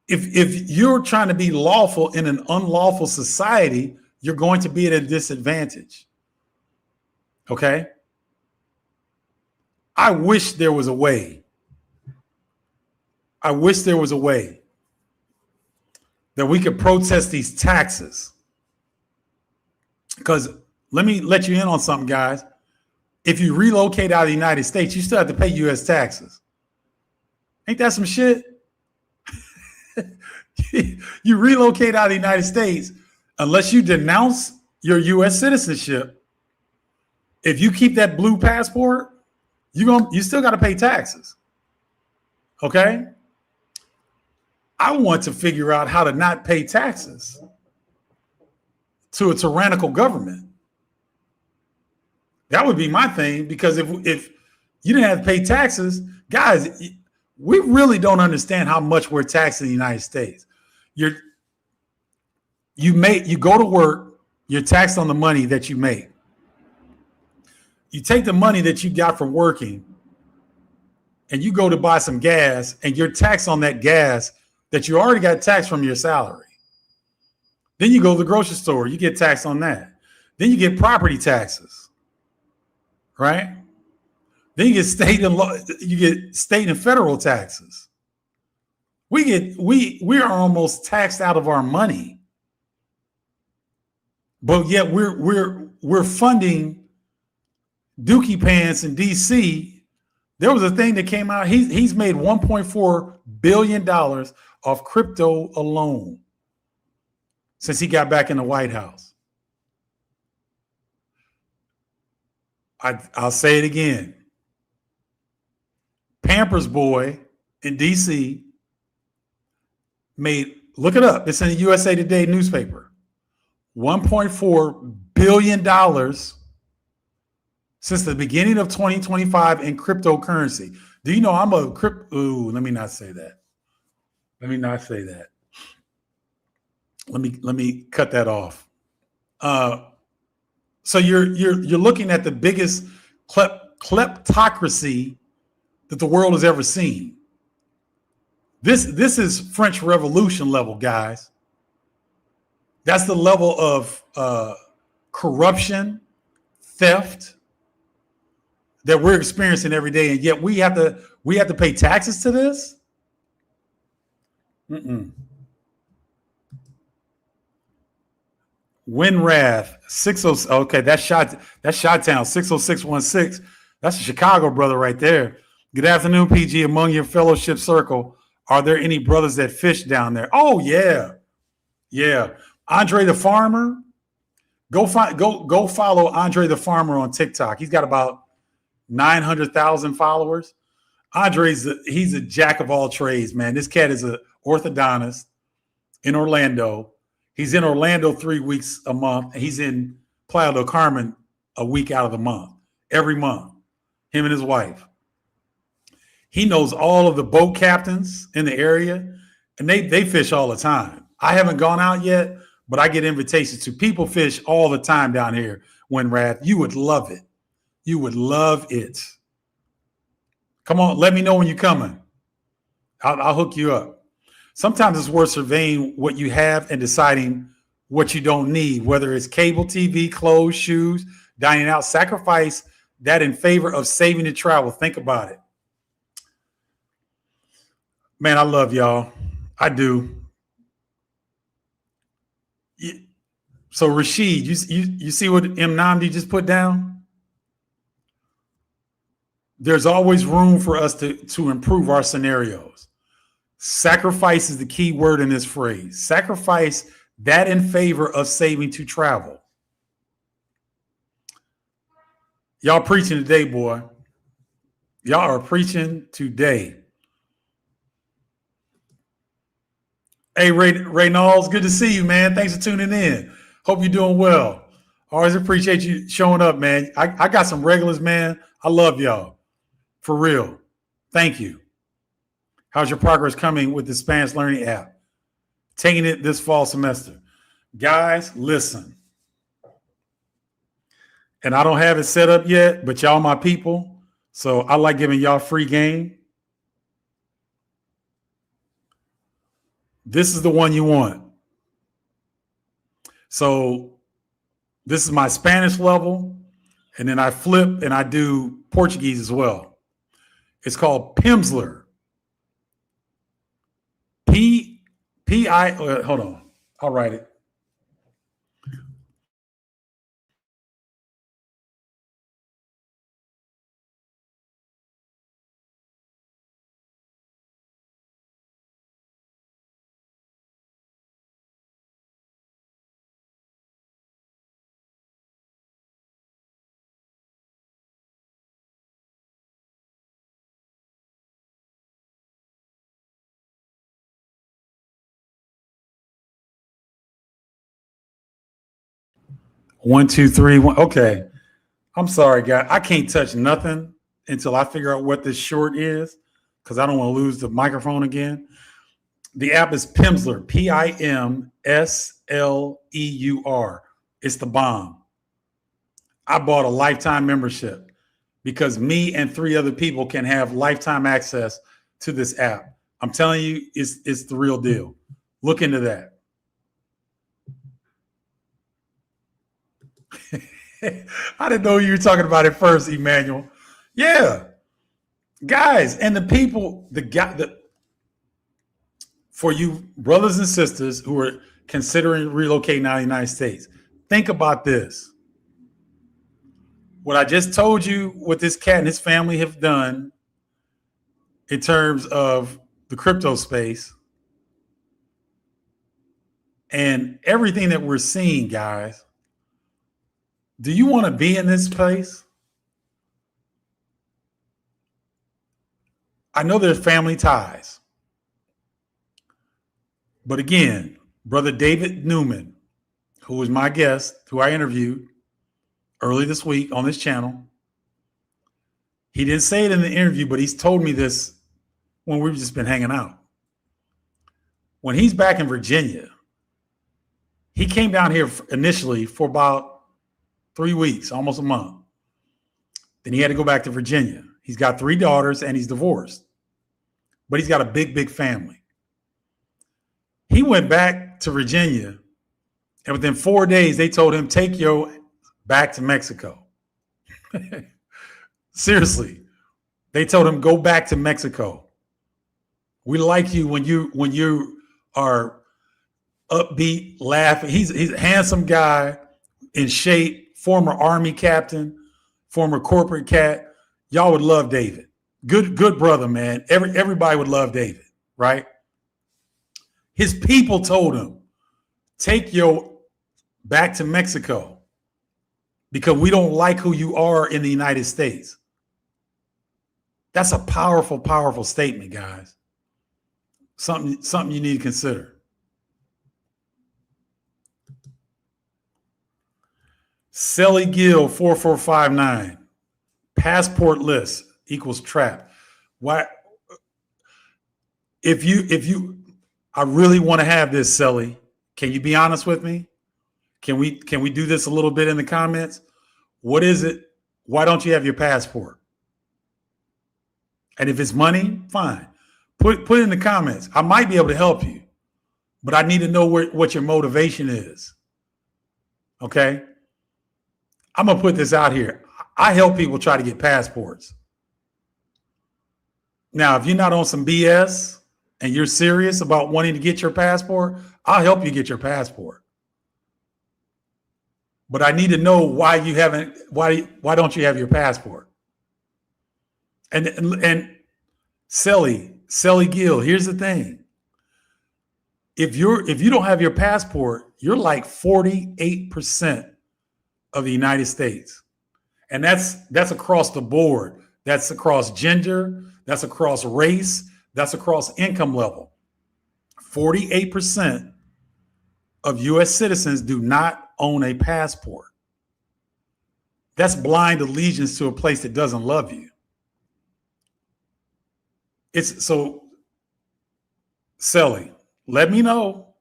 If you're trying to be lawful in an unlawful society, you're going to be at a disadvantage. Okay? I wish there was a way. I wish there was a way that we could protest these taxes. Because let me let you in on something, guys. If you relocate out of the United States, you still have to pay U.S. taxes. Ain't that some shit? You relocate out of the United States, unless you denounce your U.S. citizenship. If you keep that blue passport, You still got to pay taxes. Okay? I want to figure out how to not pay taxes to a tyrannical government. That would be my thing, because if you didn't have to pay taxes, guys, we really don't understand how much we're taxed in the United States. You go to work, you're taxed on the money that you make. You take the money that you got from working and you go to buy some gas, and you're taxed on that gas that you already got taxed from your salary. Then you go to the grocery store, you get taxed on that. Then you get property taxes, right? Then you get state and federal taxes. We are almost taxed out of our money, but yet we're funding Dookie Pants in DC. There was a thing that came out. He's made $1.4 billion off crypto alone since he got back in the White House. I'll say it again. Pampers Boy in DC made, look it up, it's in the USA Today newspaper, $1.4 billion since the beginning of 2025 in cryptocurrency. Do you know I'm a let me not say that. Let me cut that off. So you're looking at the biggest kleptocracy that the world has ever seen. This is French Revolution level, guys. That's the level of corruption, theft that we're experiencing every day, and yet we have to pay taxes to this. Winrath 60. Okay, that's Shot-Town 60616. That's a Chicago brother right there. Good afternoon, PG. Among your fellowship circle, are there any brothers that fish down there? Oh yeah. Andre the Farmer. Go follow Andre the Farmer on TikTok. He's got about 900,000 followers. He's a jack of all trades, man. This cat is an orthodontist in Orlando. He's in Orlando 3 weeks a month, and he's in Playa del Carmen a week out of the month, every month, him and his wife. He knows all of the boat captains in the area, and they fish all the time. I haven't gone out yet, but I get invitations to. People fish all the time down here, Winrath. You would love it. You would love it. Come on, let me know when you're coming. I'll hook you up. Sometimes it's worth surveying what you have and deciding what you don't need, whether it's cable TV, clothes, shoes, dining out. Sacrifice that in favor of saving to travel. Think about it. Man, I love y'all. I do. So Rashid, you see what M. Namdi just put down? There's always room for us to improve our scenarios. Sacrifice is the key word in this phrase. Sacrifice that in favor of saving to travel. Y'all preaching today, boy. Y'all are preaching today. Hey, Ray Knowles, good to see you, man. Thanks for tuning in. Hope you're doing well. Always appreciate you showing up, man. I got some regulars, man. I love y'all. For real. Thank you. How's your progress coming with the Spanish learning app? Taking it this fall semester. Guys, listen. And I don't have it set up yet, but y'all my people. So I like giving y'all free game. This is the one you want. So this is my Spanish level. And then I flip and I do Portuguese as well. It's called Pimsleur. Hold on. I'll write it. 1, 2, 3, 1. Okay. I'm sorry, guys. I can't touch nothing until I figure out what this short is because I don't want to lose the microphone again. The app is Pimsleur, Pimsleur. It's the bomb. I bought a lifetime membership because me and 3 other people can have lifetime access to this app. I'm telling you, it's the real deal. Look into that. I didn't know you were talking about it first, Emmanuel. Yeah. Guys, and the people, for you brothers and sisters who are considering relocating out of the United States, think about this. What I just told you, what this cat and his family have done in terms of the crypto space and everything that we're seeing, guys. Do you want to be in this place? I know there's family ties. But again, Brother David Newman, who was my guest, who I interviewed early this week on this channel, he didn't say it in the interview, but he's told me this when we've just been hanging out. When he's back in Virginia, he came down here initially for about 3 weeks, almost a month. Then he had to go back to Virginia. He's got 3 daughters and he's divorced, but he's got a big, big family. He went back to Virginia, and within 4 days, they told him, take yo back to Mexico. Seriously. They told him, go back to Mexico. We like you when you are upbeat, laughing. He's a handsome guy, in shape, former Army captain, former corporate cat. Y'all would love David. Good brother, man. Everybody would love David, right? His people told him, take yo back to Mexico because we don't like who you are in the United States. That's a powerful, powerful statement, guys. Something you need to consider. Selly Gill 4459. Passport list equals trap. Why? If you I really want to have this, Selly. Can you be honest with me? Can we do this a little bit in the comments? What is it? Why don't you have your passport? And if it's money, fine. Put it in the comments. I might be able to help you, but I need to know what your motivation is. Okay? I'm going to put this out here. I help people try to get passports. Now, if you're not on some BS and you're serious about wanting to get your passport, I'll help you get your passport. But I need to know why don't you have your passport? And Selly Gill, here's the thing. If you don't have your passport, you're like 48% of the United States. And that's across the board. That's across gender, that's across race, that's across income level. 48% of US citizens do not own a passport. That's blind allegiance to a place that doesn't love you. So, Selly, let me know,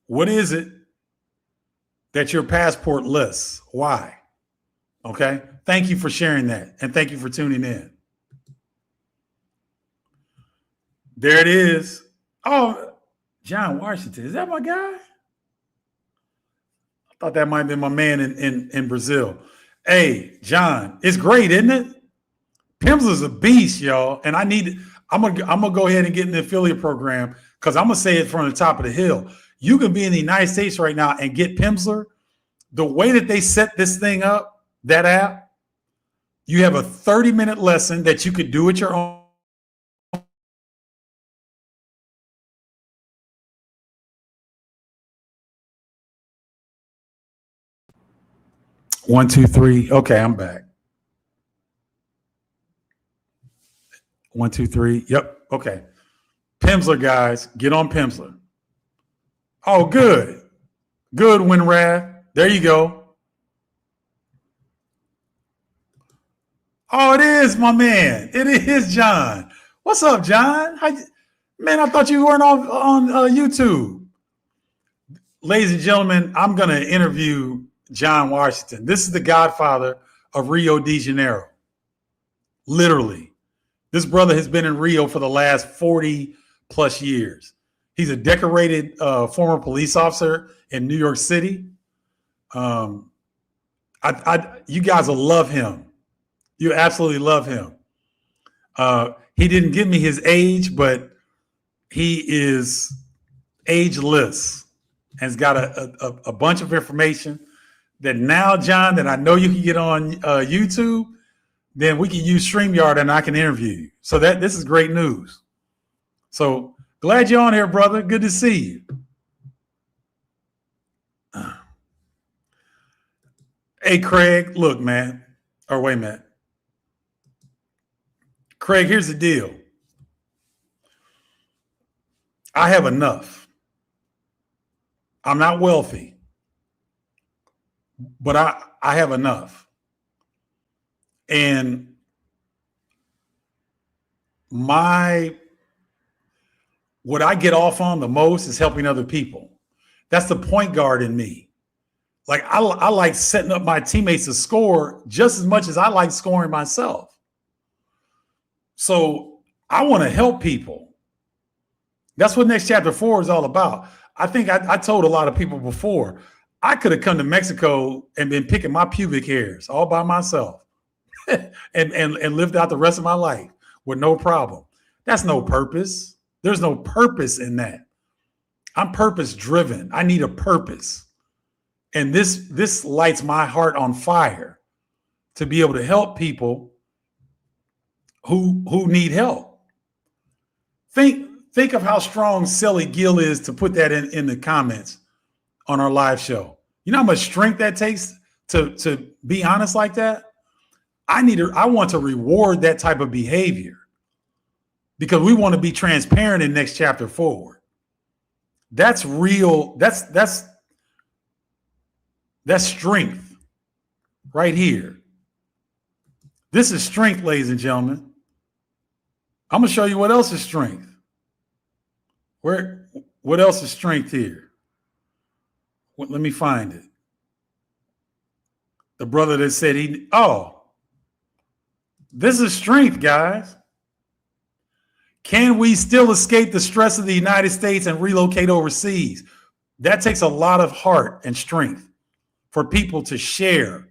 what is it that your passport lists? Why? Okay. Thank you for sharing that. And thank you for tuning in. There it is. Oh, John Washington. Is that my guy? I thought that might have been my man in Brazil. Hey, John, it's great, isn't it? Pimsleur's a beast, y'all. And I'm gonna go ahead and get in the affiliate program because I'm gonna say it from the top of the hill. You can be in the United States right now and get Pimsleur. The way that they set this thing up, that app, you have a 30-minute lesson that you could do at your own. One, two, three. Okay, I'm back. 1, 2, 3. Yep. Okay. Pimsleur, guys, get on Pimsleur. Oh, good. Good, Winrath. There you go. Oh, it is, my man. It is John. What's up, John? Man, I thought you weren't on YouTube. Ladies and gentlemen, I'm going to interview John Washington. This is the godfather of Rio de Janeiro. Literally. This brother has been in Rio for the last 40 plus years. He's a decorated former police officer in New York City. You guys will love him. You absolutely love him. He didn't give me his age, but he is ageless and has got a bunch of information that now, John, that I know you can get on YouTube, then we can use StreamYard and I can interview you. So this is great news. So glad you're on here, brother. Good to see you. Hey, Craig, look, man. Or wait a minute. Craig, here's the deal. I have enough. I'm not wealthy, but I have enough. And what I get off on the most is helping other people. That's the point guard in me. Like I like setting up my teammates to score just as much as I like scoring myself. So I want to help people. That's what Next Chapter 4 is all about. I think I told a lot of people before, I could have come to Mexico and been picking my pubic hairs all by myself and lived out the rest of my life with no problem. That's no purpose. There's no purpose in that. I'm purpose driven. I need a purpose. And this lights my heart on fire to be able to help people who need help. Think of how strong Sally Gill is to put that in the comments on our live show. You know how much strength that takes to be honest like that? I want to reward that type of behavior because we want to be transparent in Next Chapter Forward. That's real. That's strength right here. This is strength, ladies and gentlemen. I'm going to show you what else is strength. What else is strength here? Let me find it. The brother that said this is strength, guys. Can we still escape the stress of the United States and relocate overseas? That takes a lot of heart and strength for people to share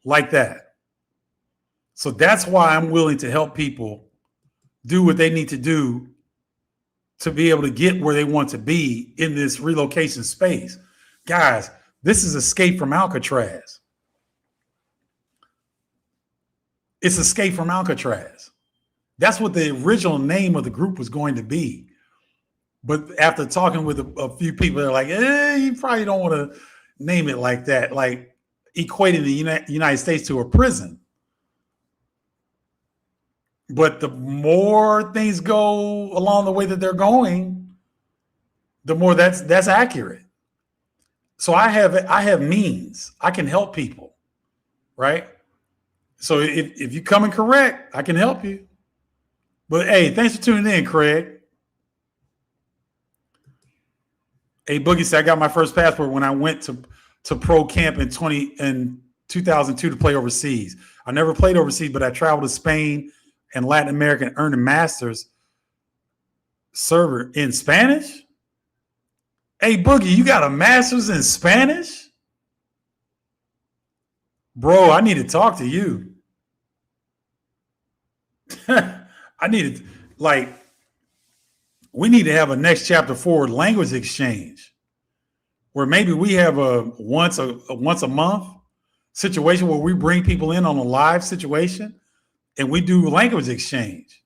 like that. So that's why I'm willing to help people do what they need to do to be able to get where they want to be in this relocation space. Guys, this is Escape from Alcatraz. It's Escape from Alcatraz. That's what the original name of the group was going to be. But after talking with a few people, they're like, you probably don't want to name it like that, like equating the United States to a prison. But the more things go along the way that they're going, the more that's accurate. So I have means. I can help people, right? So if you come in correct, I can help you. But hey, thanks for tuning in, Craig. Hey, Boogie said I got my first passport when I went to pro camp in 2002 to play overseas. I never played overseas, but I traveled to Spain and Latin America and earned a master's server in Spanish. Hey, Boogie, you got a master's in Spanish? Bro, I need to talk to you. We need to have a Next Chapter Forward language exchange where maybe we have a once a month situation where we bring people in on a live situation and we do language exchange.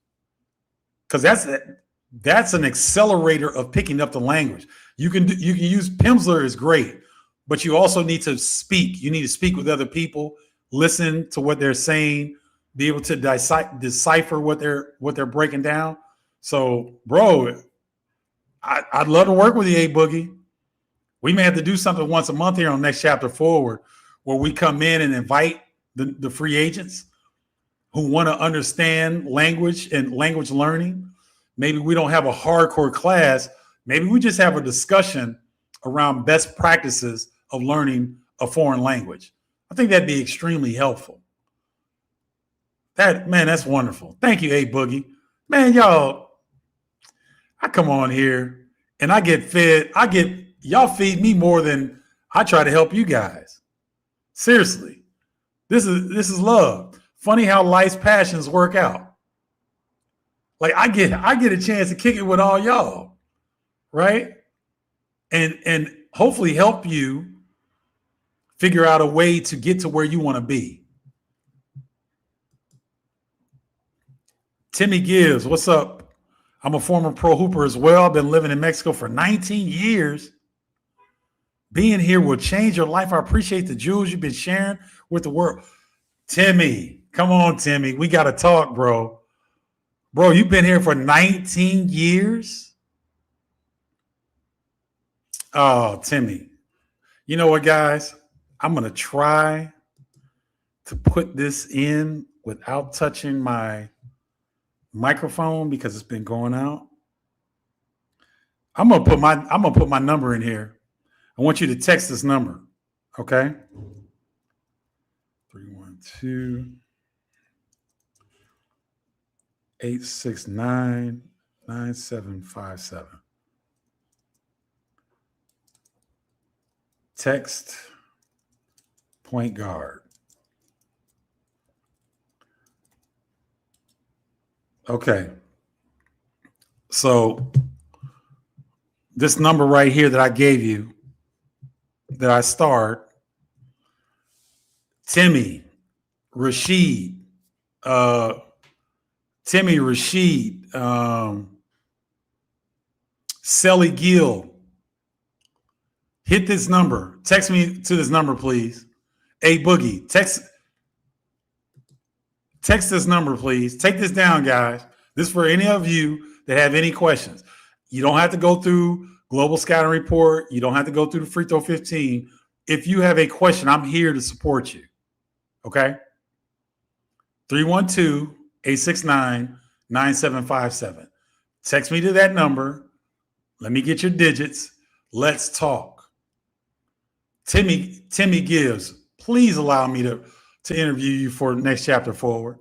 Because that's an accelerator of picking up the language. You can use Pimsleur is great, but you also need to speak. You need to speak with other people, listen to what they're saying, be able to decipher what they're breaking down. So, bro, I'd love to work with you, A Boogie. We may have to do something once a month here on Next Chapter Forward, where we come in and invite the free agents who want to understand language and language learning. Maybe we don't have a hardcore class. Maybe we just have a discussion around best practices of learning a foreign language. I think that'd be extremely helpful. That's wonderful. Thank you, A Boogie. Man, y'all, I come on here and I get fed. Y'all feed me more than I try to help you guys. Seriously. This is love. Funny how life's passions work out. Like I get a chance to kick it with all y'all, right? And hopefully help you figure out a way to get to where you want to be. Timmy Gibbs, what's up? I'm a former pro hooper as well. I've been living in Mexico for 19 years. Being here will change your life. I appreciate the jewels you've been sharing with the world. Timmy, come on, Timmy. We got to talk, bro. Bro, you've been here for 19 years? Oh, Timmy. You know what, guys? I'm going to try to put this in without touching my microphone because it's been going out. I'm gonna put my number in here. I want you to text this number, okay? 312-869-9757. Text point guard. Okay. So this number right here that I gave you, that I starred, Timmy, Rashid, Sally Gill. Hit this number. Text me to this number, please. A Boogie. Text this number, please. Take this down, guys. This is for any of you that have any questions. You don't have to go through Global Scouting Report. You don't have to go through the Free Throw 15. If you have a question, I'm here to support you. Okay? 312-869-9757. Text me to that number. Let me get your digits. Let's talk. Timmy Gibbs, please allow me to interview you for Next Chapter Forward.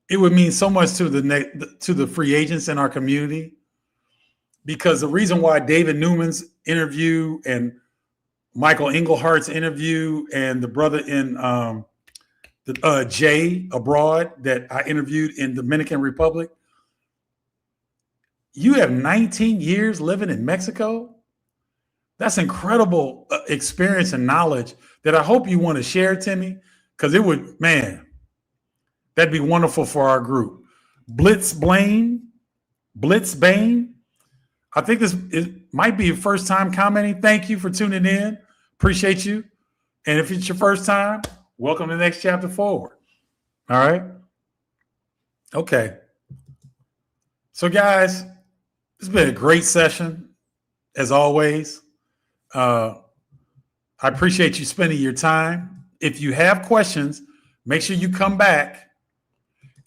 It would mean so much to the free agents in our community, because the reason why David Newman's interview and Michael Englehart's interview and the brother in Jay abroad that I interviewed in Dominican Republic, you have 19 years living in Mexico. That's incredible experience and knowledge that I hope you want to share, Timmy, because it would, man, that'd be wonderful for our group. Blitzbane, I think it might be your first time commenting. Thank you for tuning in. Appreciate you. And if it's your first time, welcome to Next Chapter Forward. All right. Okay. So, guys, it's been a great session, as always. I appreciate you spending your time. If you have questions, make sure you come back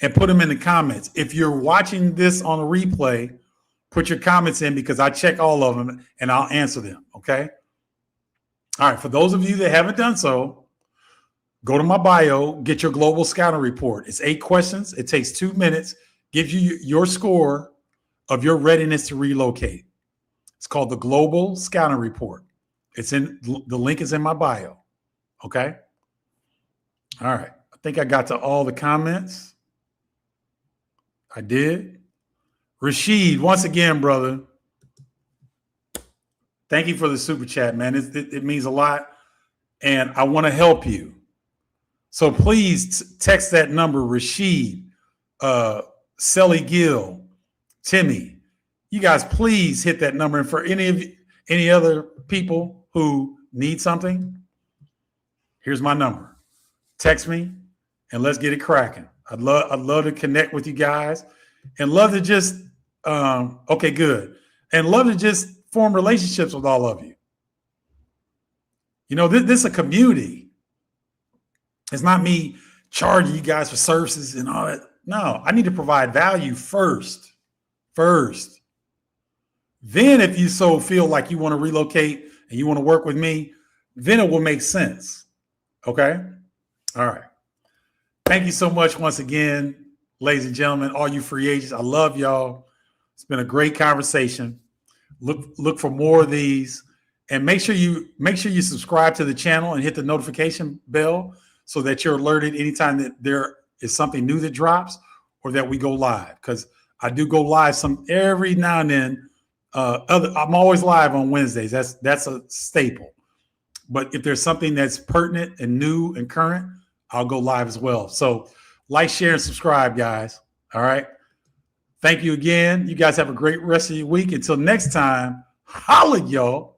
and put them in the comments. If you're watching this on a replay, put your comments in, because I check all of them and I'll answer them. Okay. All right. For those of you that haven't done so, go to my bio, get your Global Scouting Report. It's 8 questions. It takes 2 minutes, gives you your score of your readiness to relocate. It's called the Global Scouting Report. The link is in my bio. Okay. All right. I think I got to all the comments. I did. Rashid, once again, brother, thank you for the super chat, man. It means a lot, and I want to help you. So please text that number, Rashid, Sally Gill, Timmy. You guys, please hit that number. And for any other people who need something, here's my number. Text me, and let's get it cracking. I'd love to connect with you guys, and love to just okay, good, and love to just form relationships with all of you. You know, this is a community. It's not me charging you guys for services and all that. No, I need to provide value first. First. Then if you so feel like you want to relocate and you want to work with me, then it will make sense. Okay? All right. Thank you so much once again, ladies and gentlemen, all you free agents. I love y'all. It's been a great conversation. Look for more of these, and make sure you subscribe to the channel and hit the notification bell so that you're alerted anytime that there is something new that drops or that we go live. Because I do go live every now and then. I'm always live on Wednesdays. That's a staple. But if there's something that's pertinent and new and current, I'll go live as well. So like, share, and subscribe, guys. All right. Thank you again. You guys have a great rest of your week. Until next time, holla, y'all.